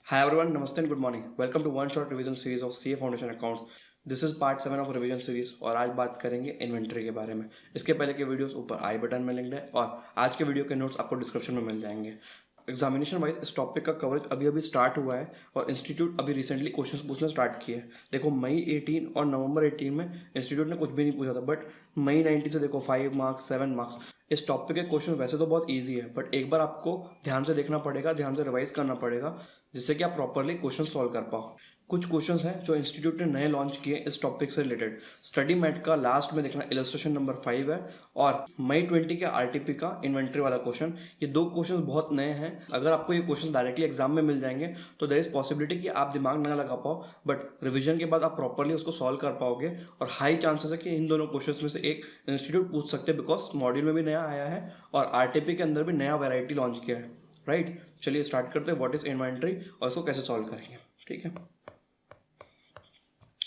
Hi everyone, Namaste and good morning. Welcome to one shot revision series of CA Foundation Accounts. This is part 7 of revision series और आज बात करेंगे inventory के बारे में। इसके पहले के वीडियोस ऊपर आई बटन में लिंक्ड है और आज के वीडियो के नोट्स आपको डिस्क्रिप्शन में मिल जाएंगे। एग्जामिनेशन वाइज इस टॉपिक का कवरेज अभी अभी स्टार्ट हुआ है और इंस्टीट्यूट अभी रिसेंटली क्वेश्चंस पूछना स्टार्ट किए हैं। देखो मई 18 और नवंबर 18 में इंस्टीट्यूट ने कुछ भी नहीं पूछा था, बट मई 19 से देखो 5 मार्क्स 7 मार्क्स इस टॉपिक के क्वेश्चन वैसे तो बहुत इजी है, बट एक बार आपको ध्यान से देखना पड़ेगा, ध्यान से रिवाइज करना पड़ेगा, जिससे कि आप प्रॉपरली क्वेश्चन सॉल्व कर पाओ। कुछ क्वेश्चंस हैं जो इंस्टीट्यूट ने नए लॉन्च किए इस टॉपिक से रिलेटेड। स्टडी मैट का लास्ट में देखना इलस्ट्रेशन नंबर 5 है और मई 20 के आरटीपी का इन्वेंट्री वाला क्वेश्चन। ये दो क्वेश्चन बहुत नए हैं। अगर आपको ये क्वेश्चन डायरेक्टली एग्जाम में मिल जाएंगे तो देयर इज पॉसिबिलिटी कि आप दिमाग ना लगा पाओ, बट रिविजन के बाद आप प्रॉपरली उसको सॉल्व कर पाओगे और हाई चांसेस है कि इन दोनों क्वेश्चंस में से एक इंस्टीट्यूट पूछ सकते हैं, बिकॉज मॉड्यूल में भी नया आया है और आरटीपी के अंदर भी नया वैरायटी लॉन्च किया है। राइट, चलिए स्टार्ट करते हैं व्हाट इज इन्वेंट्री और इसको कैसे सॉल्व करेंगे। ठीक है,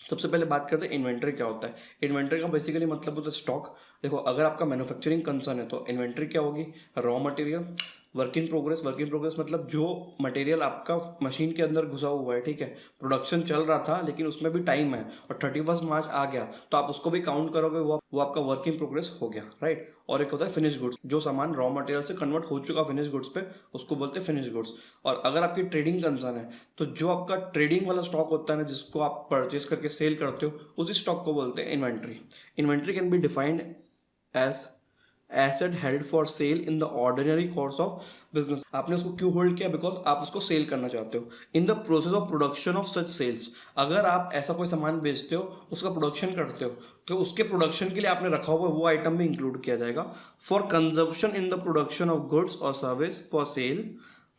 सबसे पहले बात करते हैं इन्वेंट्री क्या होता है। इन्वेंट्री का बेसिकली मतलब होता है स्टॉक। देखो अगर आपका मैन्युफैक्चरिंग कंसर्न है तो इन्वेंट्री क्या होगी, raw material, work in progress. Work in progress मतलब जो मटेरियल आपका मशीन के अंदर घुसा हुआ है, ठीक है, प्रोडक्शन चल रहा था लेकिन उसमें भी टाइम है और 31 मार्च आ गया तो आप उसको भी काउंट करोगे, वो आपका वर्क इन प्रोग्रेस हो गया। राइट, और एक होता है फिनिश गुड्स, जो सामान रॉ मटेरियल से कन्वर्ट हो चुका फिनिश गुड्स पे, उसको बोलते हैं फिनिश गुड्स। और अगर आपकी ट्रेडिंग कंसर्न है तो जो आपका ट्रेडिंग वाला स्टॉक होता है ना, जिसको आप परचेज करके सेल करते हो, उसी स्टॉक को बोलते हैं inventory. Inventory can be defined as asset held for sale in the ordinary course of business. आपने उसको क्यों होल्ड किया, बिकॉज आप उसको सेल करना चाहते हो in the process of production of such sales. अगर आप ऐसा कोई सामान बेचते हो, उसका प्रोडक्शन करते हो, तो उसके प्रोडक्शन के लिए आपने रखा हुआ वो आइटम भी इंक्लूड किया जाएगा। For consumption in the production of goods और service for sale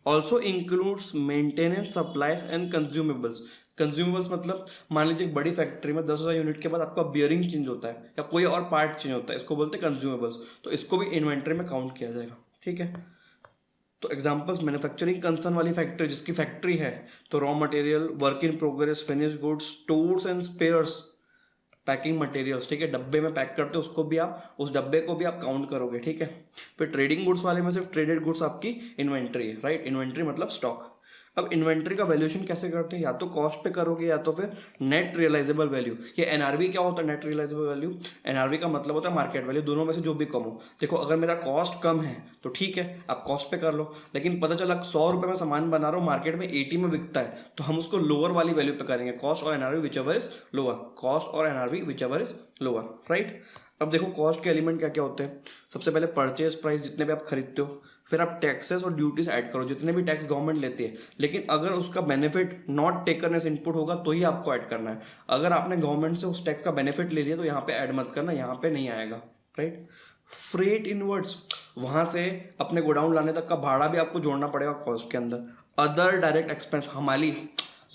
also includes maintenance, supplies and consumables. Consumables मतलब मान लीजिए एक बड़ी फैक्ट्री में 10,000 यूनिट के बाद आपका बियरिंग चेंज होता है या कोई और पार्ट चेंज होता है, इसको बोलते हैं कंज्यूमेबल्स। तो इसको भी इन्वेंट्री में काउंट किया जाएगा। ठीक है, तो एग्जांपल्स मैन्युफैक्चरिंग कंसर्न वाली फैक्ट्री, जिसकी फैक्ट्री है, तो raw material, work in progress, finish goods, stores and spheres, packing materials. ठीक है, डब्बे में पैक करते हो उसको भी आप, उस डब्बे को भी आप काउंट करोगे। ठीक है, फिर ट्रेडिंग गुड्स वाले में सिर्फ ट्रेडेड गुड्स आपकी इन्वेंट्री है। राइट, इन्वेंट्री मतलब स्टॉक। अब इन्वेंट्री का वैल्यूएशन कैसे करते हैं, या तो कॉस्ट पे करोगे या तो फिर नेट रियलाइजेबल वैल्यू। ये एनआरवी क्या होता है, नेट रियलाइजेबल वैल्यू। एनआरवी का मतलब होता है मार्केट वैल्यू, दोनों में से जो भी कम हो। देखो अगर मेरा कॉस्ट कम है तो ठीक है, आप कॉस्ट पे कर लो, लेकिन पता चला 100 रुपये में सामान बना रहा हूँ, मार्केट में 80 में बिकता है, तो हम उसको लोअर वाली वैल्यू पे करेंगे, कॉस्ट और NRV whichever is lower, cost और NRV whichever is lower. Right, अब देखो कॉस्ट के एलिमेंट क्या क्या होते हैं। सबसे पहले परचेज प्राइस, जितने भी आप खरीदते हो, फिर आप टैक्सेस और ड्यूटीज ऐड करो, जितने भी टैक्स गवर्नमेंट लेती है, लेकिन अगर उसका benefit not taken as input होगा तो ही आपको ऐड करना है। अगर आपने गवर्नमेंट से उस टैक्स का बेनिफिट ले लिया तो यहाँ पे ऐड मत करना, यहाँ पे नहीं आएगा। राइट, फ्रेट इनवर्ड्स, वहां से अपने गोडाउन लाने तक का भाड़ा भी आपको जोड़ना पड़ेगा कॉस्ट के अंदर। अदर डायरेक्ट एक्सपेंस, हमाली,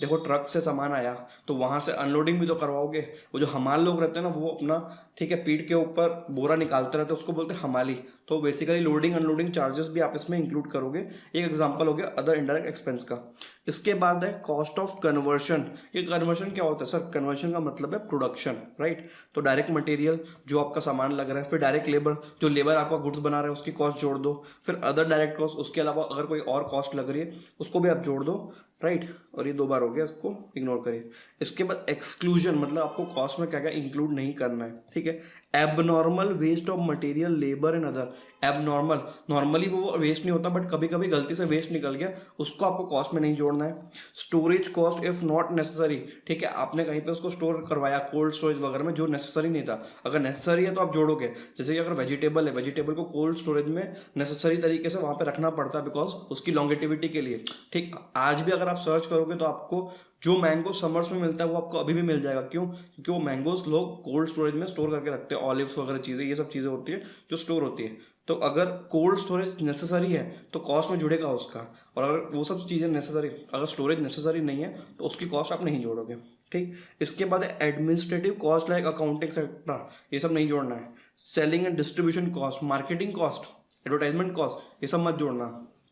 देखो ट्रक से सामान आया तो वहां से अनलोडिंग भी तो करवाओगे। वो जो हमाल लोग रहते हैं ना, वो अपना, ठीक है, पीठ के ऊपर बोरा निकालते रहते हैं, उसको बोलते हैं हमाली। तो बेसिकली लोडिंग अनलोडिंग चार्जेस भी आप इसमें इंक्लूड करोगे। एक एग्जांपल हो गया अदर इनडायरेक्ट एक्सपेंस का। इसके बाद है कॉस्ट ऑफ कन्वर्शन। ये कन्वर्शन क्या होता है सर, कन्वर्शन का मतलब है प्रोडक्शन। राइट, तो डायरेक्ट मटेरियल जो आपका सामान लग रहा है, फिर डायरेक्ट लेबर, जो लेबर आपका गुड्स बना रहा है उसकी कॉस्ट जोड़ दो, फिर अदर डायरेक्ट कॉस्ट, उसके अलावा अगर कोई और कॉस्ट लग रही है उसको भी आप जोड़ दो। राइट, और ये 2 बार हो गया, इसको इग्नोर करिए। इसके बाद एक्सक्लूजन, मतलब आपको कॉस्ट में क्या क्या इंक्लूड नहीं करना है। ठीक है, abnormal waste of material, labour and other. Abnormal, normally वो वेस्ट नहीं होता, बट कभी कभी गलती से वेस्ट निकल गया, उसको आपको कॉस्ट में नहीं जोड़ना है। Storage cost if not necessary, ठीक है, आपने कहीं पे उसको स्टोर करवाया कोल्ड स्टोरेज वगैरह में, जो नेसेसरी नहीं था, अगर नेसेसरी है तो आप जोड़ोगे। जैसे कि अगर वेजिटेबल है, वेजिटेबल को कोल्ड स्टोरेज में नेसेसरी तरीके से वहां पे रखना पड़ता है, बिकॉज उसकी लॉन्गेटिविटी के लिए। ठीक, आज भी अगर आप सर्च करोगे तो आपको जो मैंगो समर्स में मिलता है वो आपको अभी भी मिल जाएगा। क्यों, क्योंकि वो मैंगोस लोग कोल्ड स्टोरेज में स्टोर करके रखते हैं। ऑलिव्स वगैरह चीजें, ये सब चीजें होती है जो स्टोर होती है। तो अगर कोल्ड स्टोरेज नेसेसरी है तो कॉस्ट में जुड़ेगा उसका, और अगर वो सब चीजें नेसेसरी, अगर स्टोरेज नेसेसरी नहीं है तो उसकी कॉस्ट आप नहीं जोड़ोगे। ठीक, इसके बाद administrative cost like accounting sector, ये सब नहीं जोड़ना है। Selling and distribution cost, marketing cost, advertisement cost, ये सब मत जोड़ना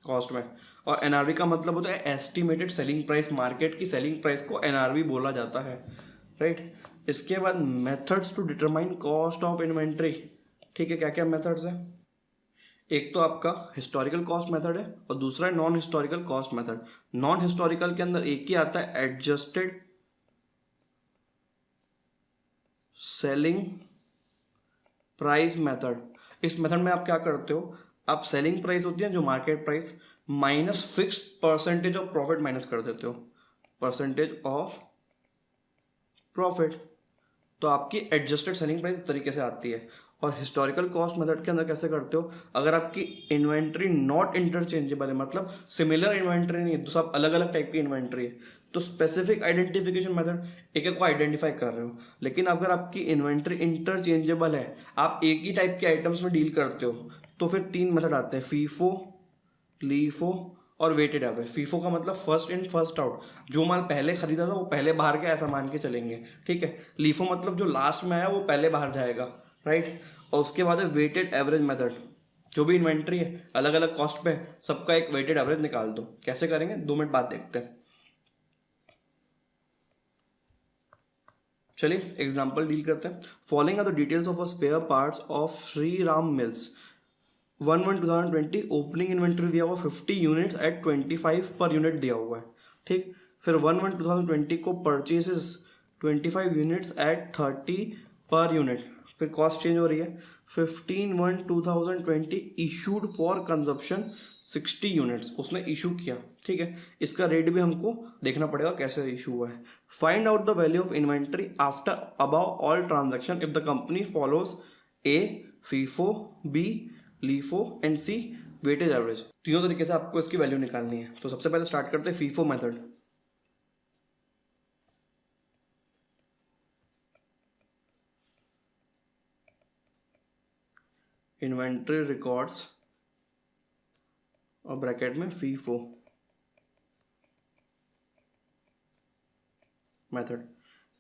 कॉस्ट में। और एनआरवी का मतलब होता है एस्टिमेटेड सेलिंग प्राइस, मार्केट की सेलिंग प्राइस को एनआरवी बोला जाता है। राइट, इसके बाद methods to determine cost of inventory. ठीक है, क्या क्या मेथड्स है। एक तो आपका हिस्टोरिकल कॉस्ट मेथड है और दूसरा है non historical cost method. Non historical के अंदर एक ही आता है एडजस्टेड सेलिंग प्राइस मेथड। इस मेथड में आप क्या करते हो, आप सेलिंग प्राइस होती है जो market price minus fixed percentage of profit minus कर देते हो, परसेंटेज ऑफ प्रॉफिट, तो आपकी एडजस्टेड सेलिंग प्राइस इस तरीके से आती है। और हिस्टोरिकल कॉस्ट मेथड के अंदर कैसे करते हो, अगर आपकी इन्वेंट्री नॉट इंटरचेंजेबल है, मतलब सिमिलर इन्वेंट्री नहीं है, तो सब अलग अलग टाइप की इन्वेंट्री है, तो स्पेसिफिक आइडेंटिफिकेशन मेथड एक एक को आइडेंटिफाई कर रहे हो। लेकिन अगर आपकी इन्वेंट्री इंटरचेंजेबल है, आप एक ही टाइप के आइटम्स में डील करते हो, तो फिर 3 मेथड आते हैं, फीफो, लीफो और वेटेड एवरेज। फीफो का मतलब फर्स्ट इन फर्स्ट आउट, जो माल पहले खरीदा था वो पहले बाहर गया, ऐसा मान के चलेंगे, ठीक है। लीफो मतलब जो लास्ट में आया वो पहले बाहर जाएगा, राइट। और उसके बाद है वेटेड एवरेज मेथड, जो भी इन्वेंट्री है अलग अलग कॉस्ट पे है, सबका एक वेटेड एवरेज निकाल दो। कैसे करेंगे, 2 मिनट बाद देखते हैं। चलिए एग्जाम्पल डील करते हैं। Following are the details of a spare parts of Shri Ram Mills. 1/1/2020 opening inventory दिया हुआ 50 यूनिट्स एट 25 पर यूनिट दिया हुआ है, ठीक। फिर 1/1/2020 को purchases 25 units at 30 per unit, फिर कॉस्ट चेंज हो रही है। 15/1/2020 इशूड फॉर कंजप्शन 60 यूनिट्स, उसने इशू किया, ठीक है। इसका रेट भी हमको देखना पड़ेगा कैसे इशू हुआ है। Find out the value of inventory after about all transaction if the company follows A FIFO, B LIFO and C weightage average. तीनों तरीके से आपको इसकी वैल्यू निकालनी है। तो सबसे पहले स्टार्ट करते हैं फीफो मेथड। इन्वेंट्री रिकॉर्ड्स और ब्रैकेट में फीफो मेथड।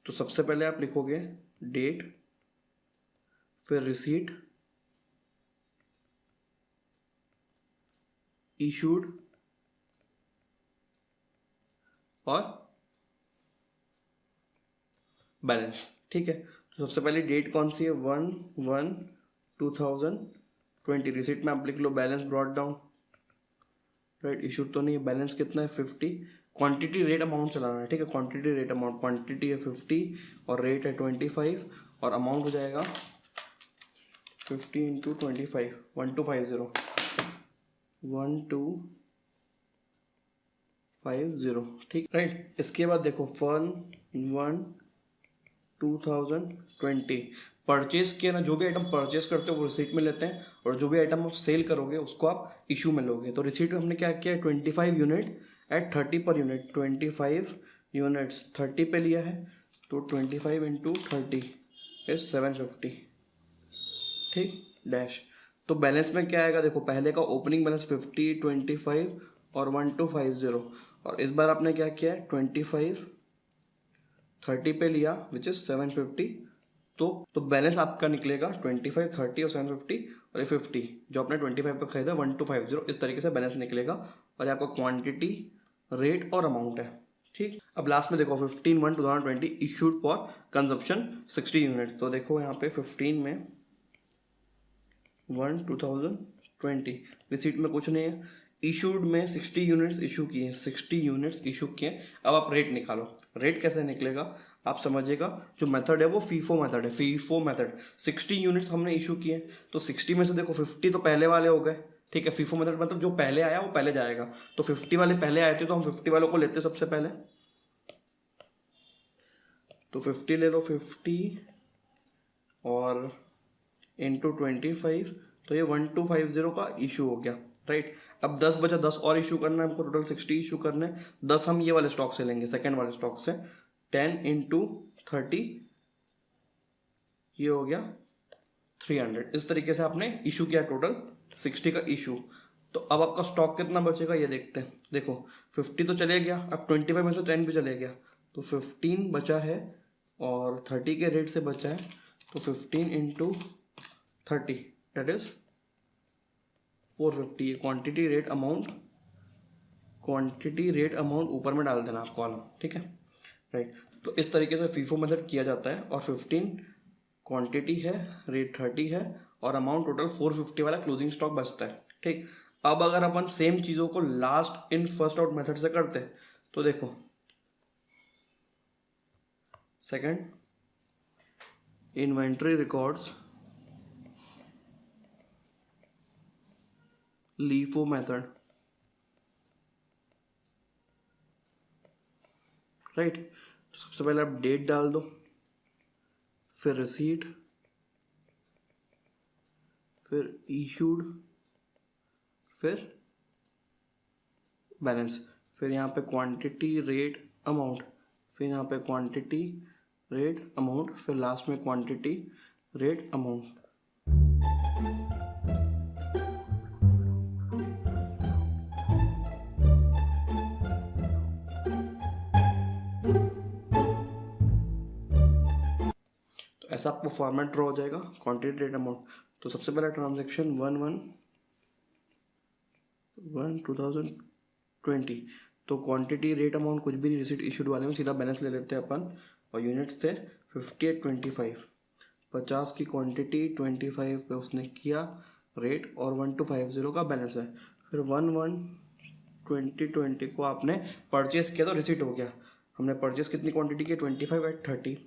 तो सबसे पहले आप लिखोगे डेट, फिर रिसीट, इशूड और बैलेंस, ठीक है। तो सबसे पहले डेट कौन सी है, 1/1/2020। रिसीट में आप लिख लो balance brought down, right. Issued तो नहीं है, बैलेंस कितना है 50। क्वांटिटी रेट अमाउंट चलाना है, ठीक है। क्वांटिटी रेट अमाउंट, क्वांटिटी है 50 और रेट है 25 और अमाउंट हो जाएगा 50 × 25, 1250, 1250, ठीक, राइट। इसके बाद देखो 1/1/2020 परचेज किया ना, जो भी आइटम परचेज करते हो वो रिसीट में लेते हैं, और जो भी आइटम आप सेल करोगे उसको आप इशू में लोगे। तो रिसीट में हमने क्या किया, 25 unit eight 30 per unit, 25 units 30 पे लिया है, तो 25 × 30 इज 750, ठीक, डैश। तो बैलेंस में क्या आएगा, देखो पहले का ओपनिंग बैलेंस 50, 25 और 1250, और इस बार आपने क्या किया है 25 30 पे लिया विच इज 750। तो बैलेंस आपका निकलेगा 25, 30 और 750 और ये 50 जो आपने 25 पे खरीदा 1250, इस तरीके से बैलेंस निकलेगा। और ये आपका क्वांटिटी, रेट और अमाउंट है, ठीक। अब लास्ट में देखो 15/1/2020 इशूड फॉर कंजप्शन 60 यूनिट्स। तो देखो यहाँ पे 15 में 1/2020 रिसीट में कुछ नहीं है, इशूड में 60 यूनिट्स इशू किए, 60 यूनिट्स इशू किए। अब आप रेट निकालो। रेट कैसे निकलेगा आप समझिएगा, जो मेथड है वो फीफो मेथड है। फीफो मेथड 60 यूनिट्स हमने इशू किए, तो 60 में से देखो 50 तो पहले वाले हो गए, ठीक है। फीफो मेथड मतलब जो पहले आया वो पहले जाएगा, तो 50 वाले पहले आए थे तो हम 50 वालों को लेते सबसे पहले, तो 50 ले लो, 50 और इंटू 25, तो ये 1250 का इशू हो गया, राइट। अब 10 बचा, 10 और इशू करना है हमको, टोटल 60 इशू करने हैं। 10 हम ये वाले स्टॉक से लेंगे, सेकेंड वाले स्टॉक से, 10 × 30 ये हो गया 300। इस तरीके से आपने इशू किया टोटल 60 का इशू। तो अब आपका स्टॉक कितना बचेगा ये देखते हैं। देखो 50 तो चले गया, अब 25 में से 10 भी चले गया, तो 15 बचा है और 30 के रेट से बचा है, तो 15 × 30 that is 450। Quantity rate amount, quantity rate amount ऊपर में डाल देना आप कॉलम, ठीक है, राइट। तो इस तरीके से फीफो मेथड किया जाता है। और 15 क्वांटिटी है, रेट 30 है और अमाउंट टोटल 450 वाला क्लोजिंग स्टॉक बचता है। ठीक, अब अगर अपन सेम चीज़ों को last in first out method से करते तो देखो, second, inventory records LIFO method, right. तो सबसे पहले आप डेट डाल दो, फिर रिसीट, फिर इशूड, फिर बैलेंस, फिर यहाँ पे क्वांटिटी रेट अमाउंट, फिर यहाँ पे क्वांटिटी रेट अमाउंट, फिर लास्ट में क्वांटिटी रेट अमाउंट। तो ऐसा आपको फॉर्मेट ड्रॉ हो जाएगा क्वांटिटी रेट अमाउंट। तो सबसे पहला ट्रांजैक्शन 1/1/2020, तो क्वांटिटी रेट अमाउंट कुछ भी नहीं, रिसीट इशूड वाले में सीधा बैलेंस ले लेते हैं अपन, और यूनिट्स थे 5825, 50 की क्वांटिटी, 25 पे उसने किया रेट, और 1250 का बैलेंस है। फिर 1/1/2020 को आपने परचेस किया तो रिसीट हो गया। हमने परचेस कितनी क्वांटिटी की, 25/30,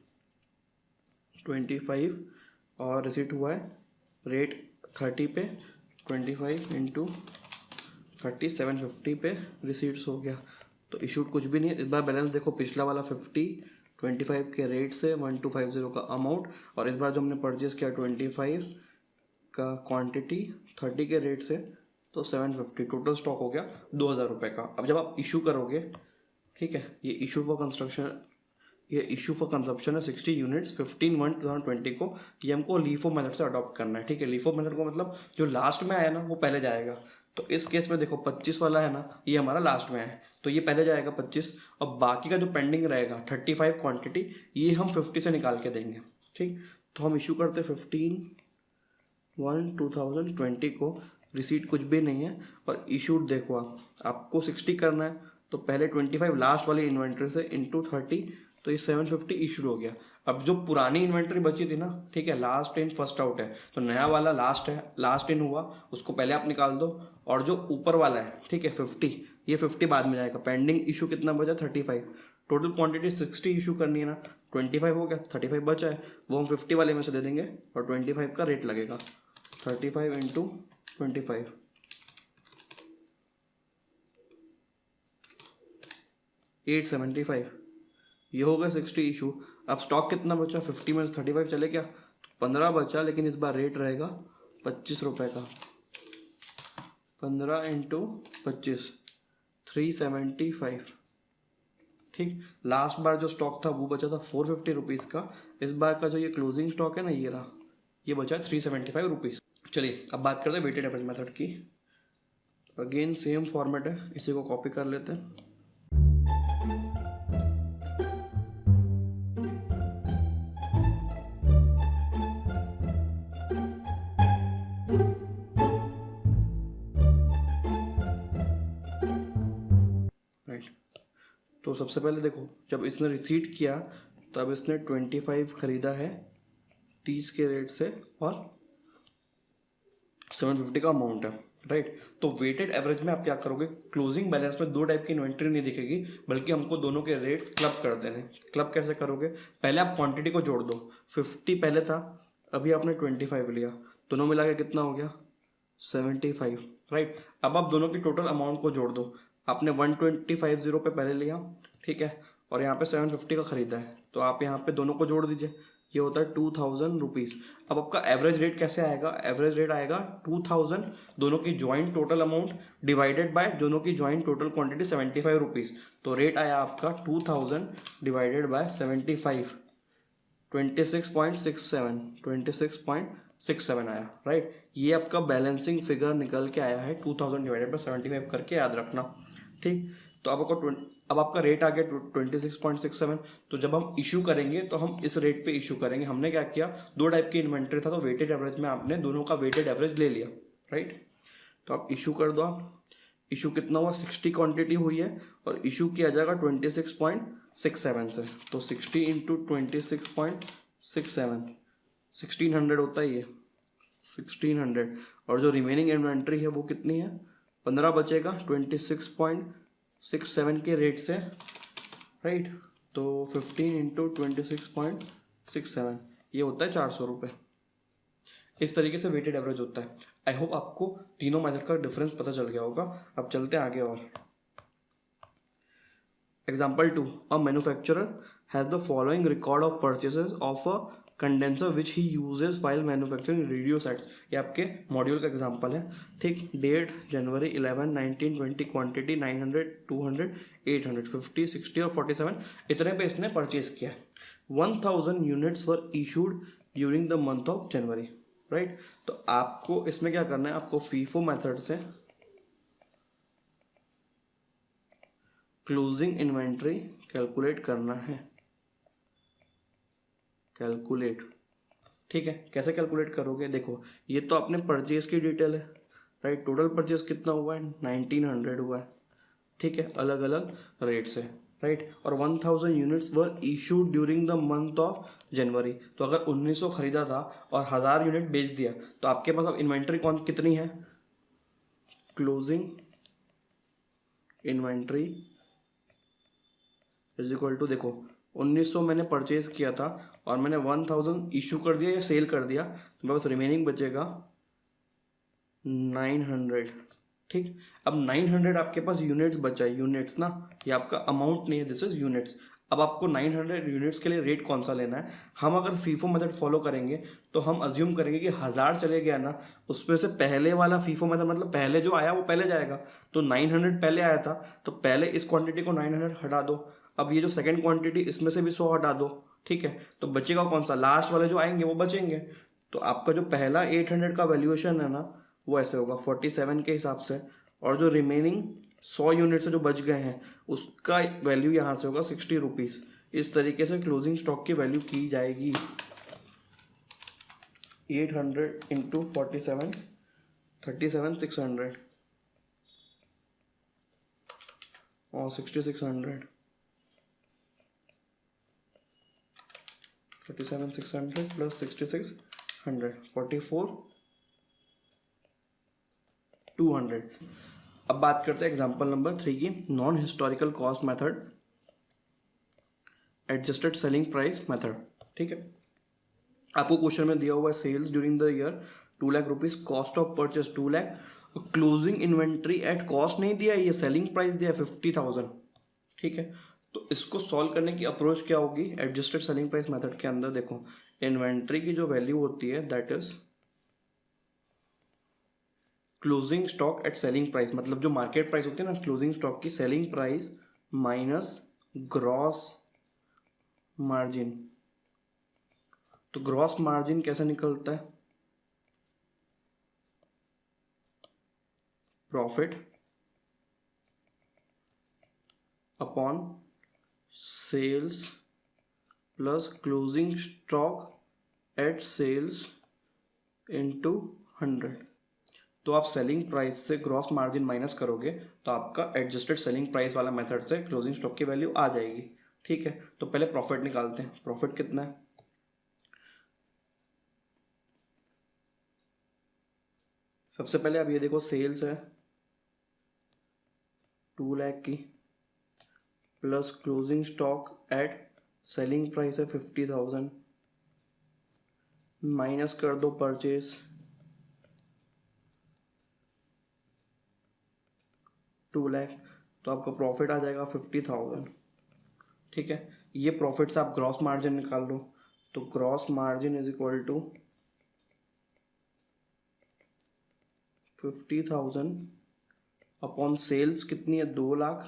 25, और रिसीट हुआ है रेट 30 पे, 25 इंटू 30, 750 पे रिसीट्स हो गया। तो इशूड कुछ भी नहीं है। इस बार बैलेंस देखो, पिछला वाला 50, 25 के रेट से 1250 का अमाउंट, और इस बार जो हमने परचेस किया 25 का क्वांटिटी 30 के रेट से, तो 750, टोटल स्टॉक हो गया 2000 रुपये का। अब जब आप इशू करोगे, ठीक है, ये इशू फॉर कंस्ट्रक्शन, ये इशू फॉर कंजप्शन है 60 यूनिट्स 15/1/2020 को, ये हमको लीफो मेथड से अडॉप्ट करना है। ठीक है, लीफो मेथड को मतलब जो लास्ट में आया ना वो पहले जाएगा। तो इस केस में देखो 25 वाला है ना, ये हमारा लास्ट में है, तो ये पहले जाएगा 25, और बाकी का जो पेंडिंग रहेगा 35 क्वांटिटी, ये हम 50 से निकाल के देंगे। ठीक, तो हम इशू करते 15/1/2020 को, रिसीट कुछ भी नहीं है, और इशूड देखो आपको 60 करना है, तो पहले 25 लास्ट वाली इन्वेंट्री से इंटू 30, तो ये 750 इशू हो गया। अब जो पुरानी इन्वेंट्री बची थी ना, ठीक है, लास्ट इन फर्स्ट आउट है, तो नया वाला लास्ट है, लास्ट इन हुआ, उसको पहले आप निकाल दो, और जो ऊपर वाला है, ठीक है, 50, ये 50 बाद में जाएगा। पेंडिंग इशू कितना बचा, 35, टोटल क्वांटिटी 60 इशू करनी है ना, 25 हो गया, 35 बचा है, वो हम 50 वाले में से दे देंगे, और 25 का रेट लगेगा, 35 इंटू 25, 875, ये हो गया 60 इशू। अब स्टॉक कितना बचा, 50 में 35 चले गया, तो 15 बचा, लेकिन इस बार रेट रहेगा 25 रुपये का, 15 इंटू 25, 375। ठीक, लास्ट बार जो स्टॉक था वो बचा था 450 रुपीज़ का, इस बार का जो ये क्लोजिंग स्टॉक है ना, ये रहा, ये बचा 375 रुपीज़। चलिए अब बात करते हैं वेटेड एवरेज मेथड की। अगेन सेम फॉर्मेट है, इसी को कॉपी कर लेते हैं। तो सबसे पहले देखो, जब इसने रिसीट किया तब इसने 25 खरीदा है 30 के रेट से, और 750 का अमाउंट है, राइट। तो वेटेड एवरेज में आप क्या करोगे, क्लोजिंग बैलेंस में दो टाइप की इन्वेंट्री नहीं दिखेगी, बल्कि हमको दोनों के रेट्स क्लब कर देने। क्लब कैसे करोगे, पहले आप क्वांटिटी को जोड़ दो, 50 पहले था, अभी आपने 25 लिया, दोनों मिला के कितना हो गया, 75, राइट। अब आप दोनों की टोटल अमाउंट को जोड़ दो, आपने 1250 पे पहले लिया, ठीक है, और यहाँ पे 750 का खरीदा है, तो आप यहाँ पे दोनों को जोड़ दीजिए, ये होता है 2000 रुपीज़। अब आपका एवरेज रेट कैसे आएगा, एवरेज रेट आएगा 2000 दोनों की joint total amount divided by दोनों की ज्वाइंट टोटल क्वांटिटी 75 रुपीज़, तो रेट आया आपका 2000 डिवाइडेड बाय 75, 26.67 आया, राइट। ये आपका बैलेंसिंग फिगर निकल के आया है 2000 डिवाइडेड बाय 75 करके, याद रखना, ठीक। तो अब आपका रेट आ गया 26.67। तो जब हम इशू करेंगे तो हम इस रेट पे इशू करेंगे। हमने क्या किया, दो टाइप की इन्वेंट्री था, तो वेटेड एवरेज में आपने दोनों का वेटेड एवरेज ले लिया, राइट। तो आप इशू कर दो, आप इशू कितना हुआ, 60 क्वांटिटी हुई है, और इशू किया जाएगा 26.67 से, तो 60 इंटू 26.67, 1600 होता है ये, 1600 और जो रिमेनिंग इन्वेंट्री है वो कितनी है, 15 बचेगा 26.67 के रेट से, राइट। तो 15 इंटू 26.67 ये होता है 400 रुपये। इस तरीके से वेटेड एवरेज होता है। आई होप आपको तीनों मेथड का डिफरेंस पता चल गया होगा। अब चलते हैं आगे और example 2, a manufacturer has the following record of purchases of a condenser which he uses while manufacturing radio sets. ये आपके मॉड्यूल का एग्जांपल है, ठीक। डेट जनवरी 11, 19, 20, क्वांटिटी 900, 200, 800, 50, 60 और 47 इतने पे इसने परचेज किया है। 1000 units were issued during the month of January, right. तो आपको इसमें क्या करना है, आपको फीफो मेथड से क्लोजिंग इन्वेंट्री कैलकुलेट करना है, कैलकुलेट, ठीक है। कैसे कैलकुलेट करोगे, देखो ये तो अपने परचेज की डिटेल है, राइट। टोटल परचेज कितना हुआ है, 1900 हुआ है, ठीक है, अलग अलग रेट से, राइट। और 1000 units were issued during the month of January. तो अगर 1900 खरीदा था और 1000 यूनिट बेच दिया तो आपके पास अब इन्वेंट्री कौन कितनी है, closing inventory is equal to, देखो 1900 मैंने परचेज किया था और मैंने 1000 इशू कर दिया या सेल कर दिया, तो मेरे पास रिमेनिंग बचेगा 900, ठीक। अब 900 आपके पास यूनिट्स बचा है, यूनिट्स ना, ये आपका अमाउंट नहीं है, दिस इज यूनिट्स। अब आपको 900 यूनिट्स के लिए रेट कौन सा लेना है, हम अगर फीफो मेथड फॉलो करेंगे तो हम अज्यूम करेंगे कि 1000 चले गया ना, उसमें से पहले वाला फीफो मेथड मतलब पहले जो आया वो पहले जाएगा। तो 900 पहले आया था तो पहले इस क्वांटिटी को 900 हटा दो। अब ये जो सेकेंड क्वांटिटी इसमें से भी 100 हटा दो, ठीक है। तो बचेगा कौन सा, लास्ट वाले जो आएंगे वो बचेंगे। तो आपका जो पहला 800 का वैल्यूएशन है ना वो ऐसे होगा 47 के हिसाब से, और जो रिमेनिंग 100 यूनिट से जो बच गए हैं उसका वैल्यू यहाँ से होगा 60 रुपीज़। इस तरीके से क्लोजिंग स्टॉक की वैल्यू की जाएगी। 800 इंटू 47, 37,600 और 6600, 37,600 प्लस 6600, 44,200। अब बात करते हैं एग्जांपल नंबर 3 की, non historical cost method, adjusted selling price method, ठीक है। आपको क्वेश्चन में दिया हुआ है sales during the year 2 lakh rupees, cost of purchase 2 lakh, closing inventory at cost नहीं दिया, ये सेलिंग प्राइस दिया 50,000, ठीक है। तो इसको सॉल्व करने की अप्रोच क्या होगी, एडजस्टेड सेलिंग प्राइस मेथड के अंदर देखो इन्वेंट्री की जो वैल्यू होती है that is closing stock at selling price, मतलब जो मार्केट प्राइस होती है ना क्लोजिंग स्टॉक की, selling price minus gross margin. तो ग्रॉस मार्जिन कैसे निकलता है, profit upon sales plus closing stock at sales into 100। तो आप सेलिंग प्राइस से ग्रॉस मार्जिन माइनस करोगे तो आपका एडजस्टेड सेलिंग प्राइस वाला मेथड से क्लोजिंग स्टॉक की वैल्यू आ जाएगी, ठीक है। तो पहले प्रॉफिट निकालते हैं, प्रॉफिट कितना है, सबसे पहले आप ये देखो सेल्स है 2 लाख की plus closing stock at selling price है 50,000 माइनस कर दो परचेज 2 लाख, तो आपका प्रॉफिट आ जाएगा 50,000, ठीक है। ये प्रॉफिट से आप ग्रॉस मार्जिन निकाल लो, तो gross margin is equal to 50,000 upon sales कितनी है 2 लाख